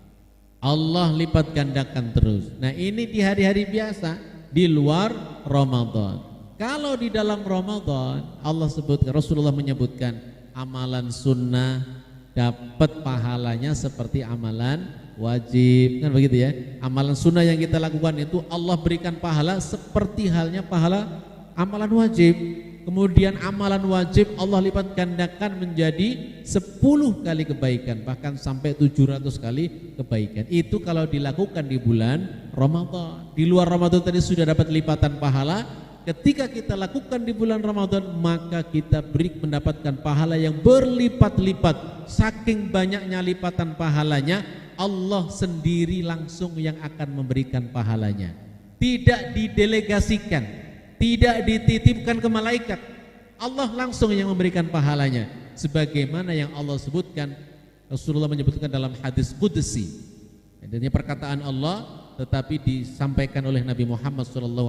Allah lipat gandakan terus. Nah, ini di hari-hari biasa di luar Ramadan. Kalau di dalam Ramadan Allah sebutkan, Rasulullah menyebutkan amalan sunnah dapat pahalanya seperti amalan wajib, kan begitu ya? Amalan sunnah yang kita lakukan itu Allah berikan pahala seperti halnya pahala amalan wajib. Kemudian amalan wajib Allah lipat gandakan menjadi 10 kali kebaikan, bahkan sampai 700 kali kebaikan. Itu kalau dilakukan di bulan Ramadan. Di luar Ramadan tadi sudah dapat lipatan pahala. Ketika kita lakukan di bulan Ramadan, maka kita mendapatkan pahala yang berlipat-lipat. Saking banyaknya lipatan pahalanya, Allah sendiri langsung yang akan memberikan pahalanya. Tidak didelegasikan, tidak dititipkan ke malaikat. Allah langsung yang memberikan pahalanya. Sebagaimana yang Allah sebutkan, Rasulullah menyebutkan dalam hadis qudsi. Adanya perkataan Allah tetapi disampaikan oleh Nabi Muhammad SAW,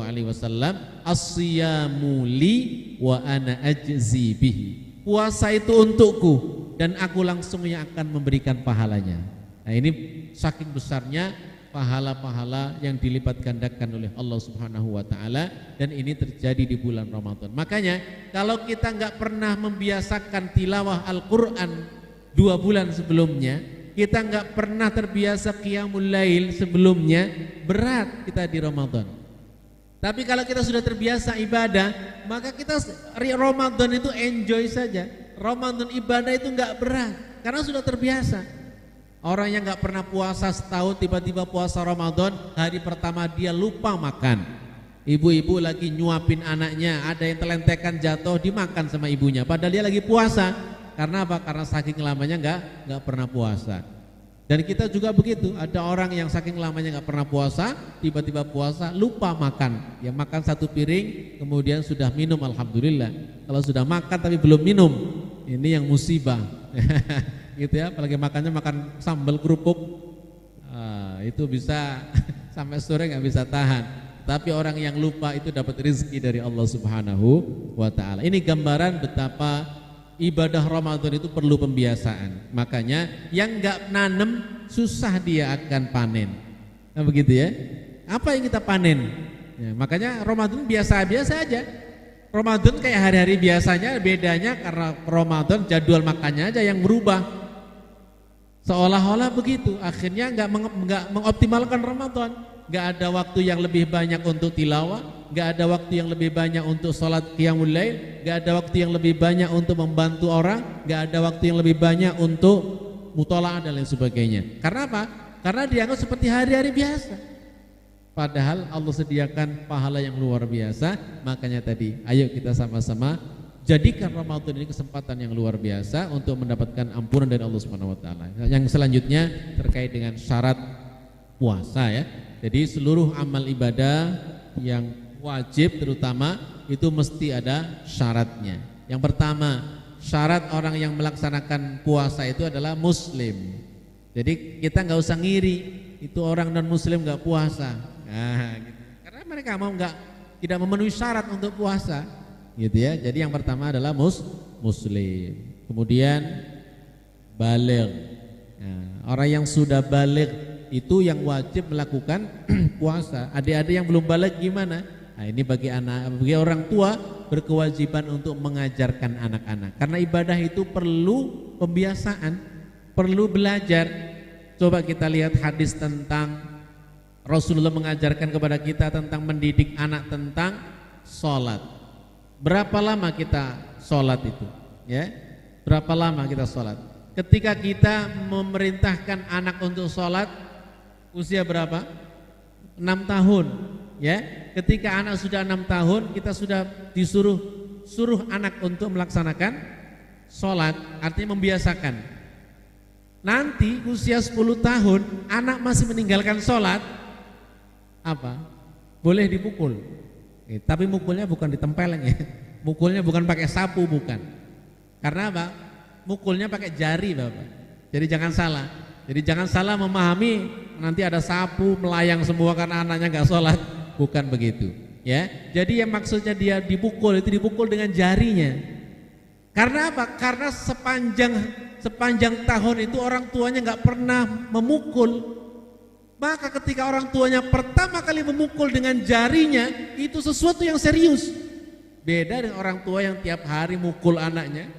as-siyamu li wa ana ajzi bihi. puasa itu untukku dan aku langsung yang akan memberikan pahalanya. Nah, ini saking besarnya pahala-pahala yang dilipat gandakan oleh Allah Subhanahu wa taala, dan ini terjadi di bulan Ramadan. Makanya kalau kita nggak pernah membiasakan tilawah Al-Qur'an 2 bulan sebelumnya, kita nggak pernah terbiasa qiyamul lail sebelumnya, berat kita di Ramadan. Tapi kalau kita sudah terbiasa ibadah, maka kita Ramadan itu enjoy saja. Ramadan ibadah itu nggak berat karena sudah terbiasa. Orang yang nggak pernah puasa setahun tiba-tiba puasa Ramadan, hari pertama dia lupa makan. Ibu-ibu lagi nyuapin anaknya, ada yang telentekan jatuh dimakan sama ibunya, padahal dia lagi puasa. Karena apa? Karena saking lamanya nggak pernah puasa. Dan kita juga begitu, ada orang yang saking lamanya nggak pernah puasa, tiba-tiba puasa lupa makan. Ya makan 1 piring, kemudian sudah minum, alhamdulillah. Kalau sudah makan tapi belum minum, ini yang musibah. Gitu ya, apalagi makannya makan sambal kerupuk, itu bisa sampai sore nggak bisa tahan. Tapi orang yang lupa itu dapat rezeki dari Allah Subhanahu wa taala. Ini gambaran betapa ibadah Ramadan itu perlu pembiasaan. Makanya yang nggak nanem susah dia akan panen. Nah begitu ya. Apa yang kita panen? Ya, makanya Ramadan biasa-biasa aja. Ramadan kayak hari-hari biasanya, bedanya karena Ramadan jadwal makannya aja yang berubah. Seolah-olah begitu, akhirnya nggak mengoptimalkan Ramadan. Nggak ada waktu yang lebih banyak untuk tilawah, nggak ada waktu yang lebih banyak untuk sholat qiyamul lail, nggak ada waktu yang lebih banyak untuk membantu orang, nggak ada waktu yang lebih banyak untuk mutola'ah dan lain sebagainya. Karena apa? Karena dianggap seperti hari-hari biasa. Padahal Allah sediakan pahala yang luar biasa. Makanya tadi, ayo kita sama-sama jadikan Ramadan ini kesempatan yang luar biasa untuk mendapatkan ampunan dari Allah Subhanahu wa taala. Yang selanjutnya terkait dengan syarat puasa ya. Jadi seluruh amal ibadah yang wajib terutama itu mesti ada syaratnya. Yang pertama, syarat orang yang melaksanakan puasa itu adalah muslim. Jadi kita nggak usah ngiri itu orang non muslim nggak puasa. Nah, gitu. Karena mereka tidak memenuhi syarat untuk puasa. Gitu ya. Jadi yang pertama adalah muslim. Kemudian baligh. Nah, orang yang sudah baligh itu yang wajib melakukan puasa. Adik-adik yang belum baligh gimana? Nah, ini bagi orang tua berkewajiban untuk mengajarkan anak-anak. Karena ibadah itu perlu pembiasaan, perlu belajar. Coba kita lihat hadis tentang Rasulullah mengajarkan kepada kita tentang mendidik anak tentang sholat. Berapa lama kita sholat itu? Ya, berapa lama kita sholat? Ketika kita memerintahkan anak untuk sholat, usia berapa? 6 tahun. Ya, ketika anak sudah 6 tahun, kita sudah suruh anak untuk melaksanakan sholat, artinya membiasakan. Nanti usia 10 tahun, anak masih meninggalkan sholat, apa? Boleh dipukul. Tapi mukulnya bukan ditempeleng ya. Mukulnya bukan pakai sapu, bukan. Karena apa? Mukulnya pakai jari, Bapak. Jadi jangan salah. Jadi jangan salah memahami nanti ada sapu melayang semua karena anaknya nggak sholat. Bukan begitu. Ya. Jadi yang maksudnya dia dipukul itu dipukul dengan jarinya. Karena apa? Karena sepanjang tahun itu orang tuanya nggak pernah memukul. Maka ketika orang tuanya pertama kali memukul dengan jarinya, itu sesuatu yang serius. Beda dengan orang tua yang tiap hari mukul anaknya.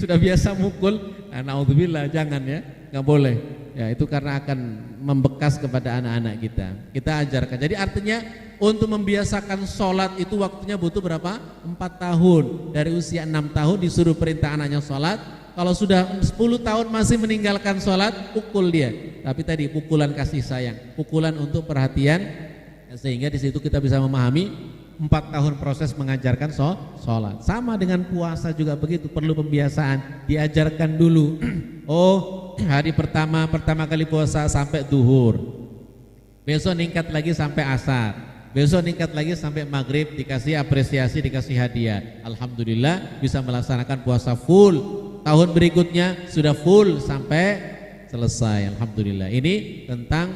Sudah biasa mukul, naudzubillah, jangan ya, nggak boleh. Ya itu karena akan membekas kepada anak-anak kita. Kita ajarkan. Jadi artinya untuk membiasakan sholat itu waktunya butuh berapa? 4 tahun. Dari usia 6 tahun disuruh perintah anaknya sholat. Kalau sudah 10 tahun masih meninggalkan sholat, pukul dia. Tapi tadi pukulan kasih sayang, pukulan untuk perhatian, sehingga di situ kita bisa memahami 4 tahun proses mengajarkan sholat. Sama dengan puasa juga begitu, perlu pembiasaan, diajarkan dulu. Oh, hari pertama kali puasa sampai duhur, besok ningkat lagi sampai asar, besok ningkat lagi sampai maghrib, dikasih apresiasi, dikasih hadiah. Alhamdulillah bisa melaksanakan puasa full. Tahun berikutnya sudah full sampai selesai. Alhamdulillah. Ini tentang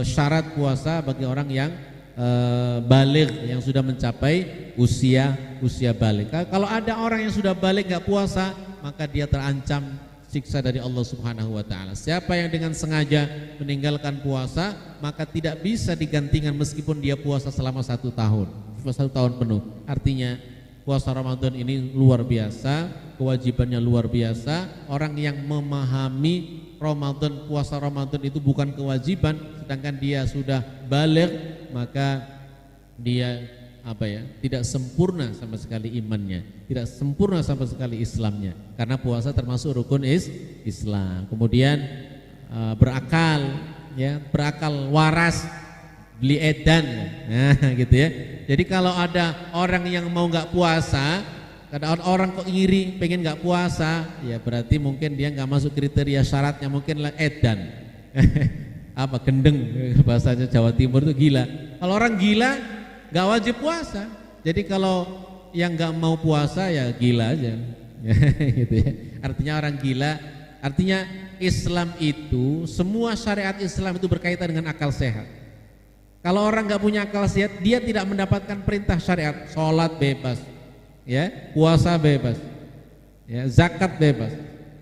syarat puasa bagi orang yang baligh, yang sudah mencapai usia usia balik. Kalau ada orang yang sudah balik nggak puasa, maka dia terancam siksa dari Allah Subhanahu wa taala. Siapa yang dengan sengaja meninggalkan puasa, maka tidak bisa digantikan meskipun dia puasa selama 1 tahun, 1 tahun penuh. Artinya puasa Ramadan ini luar biasa, kewajibannya luar biasa. Orang yang memahami Ramadan, puasa Ramadan itu bukan kewajiban, sedangkan dia sudah balik, maka dia tidak sempurna sama sekali imannya, tidak sempurna sama sekali Islamnya, karena puasa termasuk rukun Islam. Kemudian berakal waras, beli edan, gitu ya. Jadi kalau ada orang yang mau nggak puasa, ada orang kok iri pengen nggak puasa, ya berarti mungkin dia nggak masuk kriteria syaratnya, mungkin edan. Gendeng bahasanya Jawa Timur itu gila. Kalau orang gila nggak wajib puasa. Jadi kalau yang nggak mau puasa ya gila aja, gitu ya. Artinya orang gila. Artinya Islam itu, semua syariat Islam itu berkaitan dengan akal sehat. Kalau orang nggak punya akal sehat, dia tidak mendapatkan perintah syariat. Sholat bebas, ya, puasa bebas, ya, zakat bebas.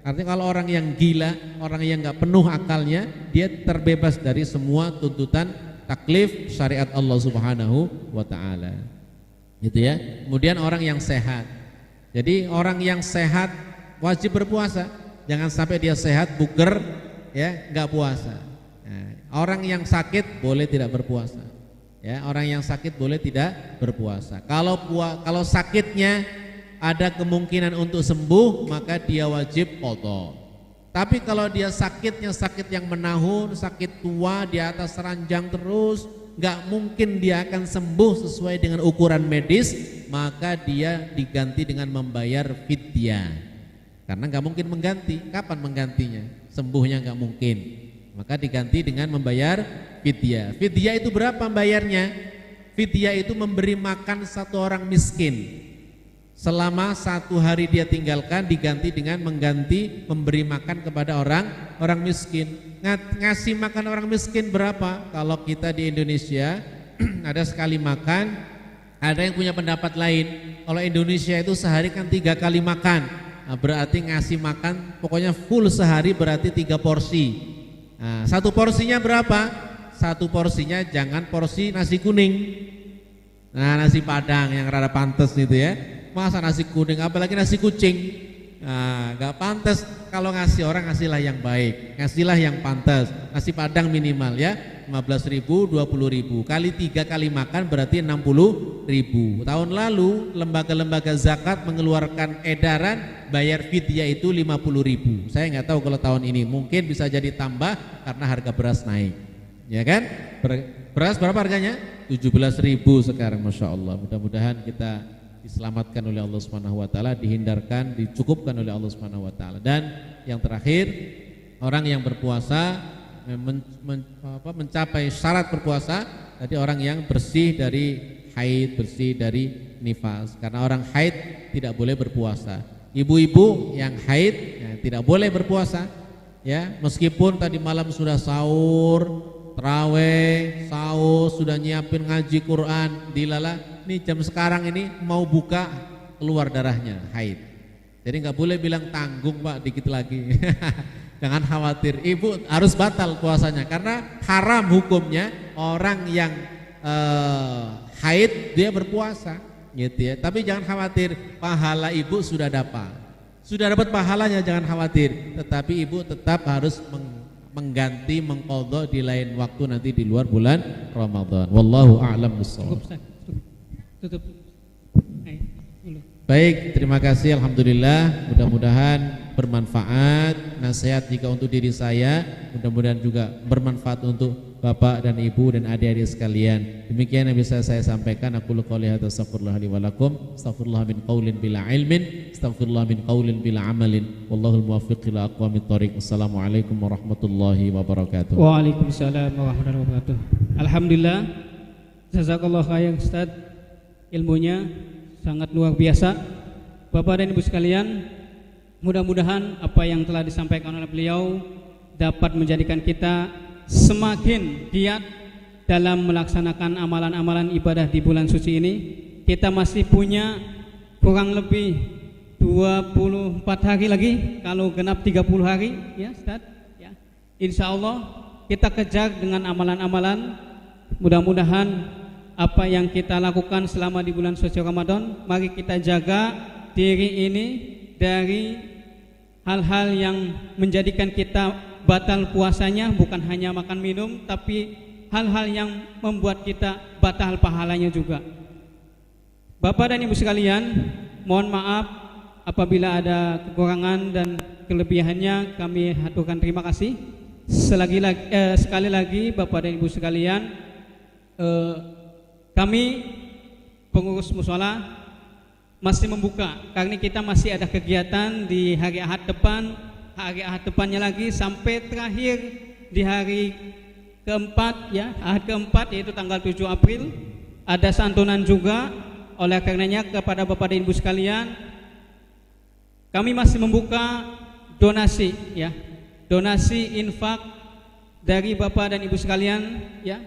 Artinya kalau orang yang gila, orang yang nggak penuh akalnya, dia terbebas dari semua tuntutan taklif syariat Allah Subhanahu wa taala. Gitu ya. Kemudian orang yang sehat. Jadi orang yang sehat wajib berpuasa. Jangan sampai dia sehat buger, ya, nggak puasa. Nah, orang yang sakit boleh tidak berpuasa. Ya, orang yang sakit boleh tidak berpuasa. Kalau sakitnya ada kemungkinan untuk sembuh, maka dia wajib qadha. Tapi kalau dia sakitnya sakit yang menahun, sakit tua di atas ranjang terus, nggak mungkin dia akan sembuh sesuai dengan ukuran medis, maka dia diganti dengan membayar fidyah. Karena nggak mungkin mengganti. Kapan menggantinya? Sembuhnya nggak mungkin. Maka diganti dengan membayar fidyah. Fidyah itu berapa bayarnya? Fidyah itu memberi makan 1 orang miskin. Selama 1 hari dia tinggalkan, diganti dengan memberi makan kepada orang miskin. Ngasih makan orang miskin berapa? Kalau kita di Indonesia ada sekali makan, ada yang punya pendapat lain. Kalau Indonesia itu sehari kan 3 kali makan. Nah, berarti ngasih makan pokoknya full sehari berarti 3 porsi. Nah, 1 porsinya berapa? 1 porsinya jangan porsi nasi kuning. Nah, nasi padang yang rada pantes gitu ya. Masa nasi kuning, apalagi nasi kucing. Nah, gak pantas. Kalau ngasih orang, ngasihlah yang baik, ngasihlah yang pantas. Nasi padang minimal ya 15.000, 20.000 kali 3 kali makan berarti 60.000. Tahun lalu lembaga-lembaga zakat mengeluarkan edaran bayar fidyah itu 50.000. Saya nggak tahu kalau tahun ini, mungkin bisa jadi tambah karena harga beras naik, ya kan? Beras berapa harganya? 17.000 sekarang, masya Allah. Mudah-mudahan kita diselamatkan oleh Allah Subhanahu wa taala, dihindarkan, dicukupkan oleh Allah Subhanahu wa taala. Dan yang terakhir, orang yang berpuasa mencapai syarat berpuasa, tadi orang yang bersih dari haid, bersih dari nifas. Karena orang haid tidak boleh berpuasa. Ibu-ibu yang haid ya, tidak boleh berpuasa. Ya, meskipun tadi malam sudah sahur, tarawih, sahur, sudah nyiapin ngaji Quran, dilala, nih jam sekarang ini mau buka keluar darahnya, haid. Jadi nggak boleh bilang tanggung Pak, dikit lagi. Jangan khawatir, ibu harus batal puasanya karena haram hukumnya orang yang haid dia berpuasa, gitu ya. Tapi jangan khawatir, pahala ibu sudah dapat pahalanya, jangan khawatir. Tetapi ibu tetap harus mengganti, mengqadha di lain waktu nanti di luar bulan Ramadan. Wallahu a'lam bishawab. Tutup. Baik, terima kasih, alhamdulillah. Mudah-mudahan bermanfaat nasihat jika untuk diri saya, mudah-mudahan juga bermanfaat untuk Bapak dan Ibu dan adik-adik sekalian. Demikian yang bisa saya sampaikan. Aku qouli hadza, astaghfirullah li wa lakum, astaghfirullah min qaulin bila ilmin, astaghfirullah min qaulin bila amalin. Wallahul muwaffiq ila aqwamit thoriq. Assalamualaikum warahmatullahi wabarakatuh. Waalaikumsalam warahmatullahi wabarakatuh. Alhamdulillah, jazakallahu khairan Ustaz. Ilmunya sangat luar biasa. Bapak dan Ibu sekalian, mudah-mudahan apa yang telah disampaikan oleh beliau dapat menjadikan kita semakin giat dalam melaksanakan amalan-amalan ibadah di bulan suci ini. Kita masih punya kurang lebih 24 hari lagi, kalau genap 30 hari ya Ustaz ya. Insya Allah kita kejar dengan amalan-amalan. Mudah-mudahan apa yang kita lakukan selama di bulan suci Ramadan, mari kita jaga diri ini dari hal-hal yang menjadikan kita batal puasanya, bukan hanya makan minum, tapi hal-hal yang membuat kita batal pahalanya juga. Bapak dan Ibu sekalian, mohon maaf apabila ada kekurangan dan kelebihannya, kami haturkan terima kasih. Sekali lagi Bapak dan Ibu sekalian, kami pengurus mushola masih membuka, karena kita masih ada kegiatan di hari Ahad depan, hari Ahad depannya lagi sampai terakhir di hari keempat ya, Ahad keempat yaitu tanggal 7 April ada santunan juga. Oleh karenanya kepada Bapak dan Ibu sekalian, kami masih membuka donasi ya, donasi infak dari Bapak dan Ibu sekalian ya,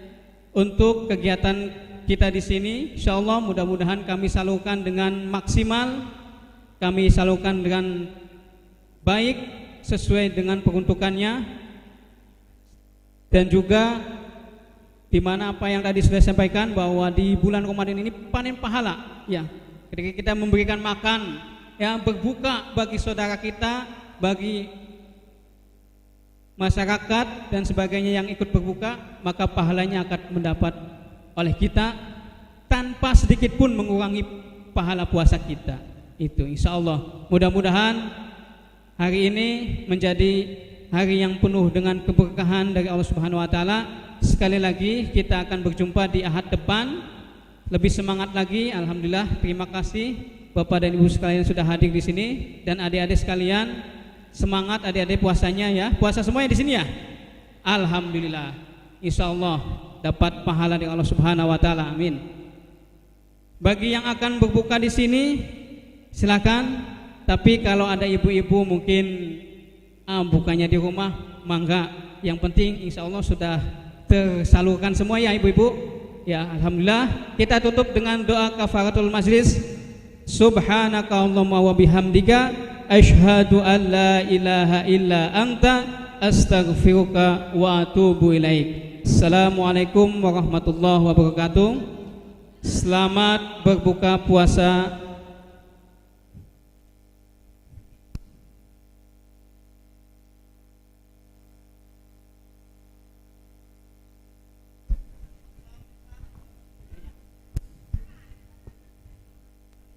untuk kegiatan kita di sini. Insyaallah mudah-mudahan kami salurkan dengan maksimal, kami salurkan dengan baik sesuai dengan peruntukannya, dan juga di mana apa yang tadi sudah sampaikan bahwa di bulan Ramadan ini panen pahala ya, ketika kita memberikan makan ya, berbuka bagi saudara kita, bagi masyarakat dan sebagainya yang ikut berbuka, maka pahalanya akan mendapat oleh kita tanpa sedikit pun mengurangi pahala puasa kita. Itu insya Allah. Mudah-mudahan hari ini menjadi hari yang penuh dengan keberkahan dari Allah Subhanahu wa taala. Sekali lagi kita akan berjumpa di Ahad depan, lebih semangat lagi. Alhamdulillah, terima kasih Bapak dan Ibu sekalian sudah hadir di sini, dan adik-adik sekalian semangat adik-adik puasanya ya. Puasa semuanya di sini ya. Alhamdulillah. Insyaallah dapat pahala dari Allah Subhanahu wa taala. Amin. Bagi yang akan berbuka di sini silakan, tapi kalau ada ibu-ibu mungkin bukanya di rumah, mangga. Yang penting insyaallah sudah tersalurkan semua ya ibu-ibu. Ya, alhamdulillah. Kita tutup dengan doa kafaratul majlis. Subhanakallahumma wa bihamdika asyhadu an la ilaha illa anta astaghfiruka wa atubu ilaik. Assalamualaikum warahmatullahi wabarakatuh. Selamat berbuka puasa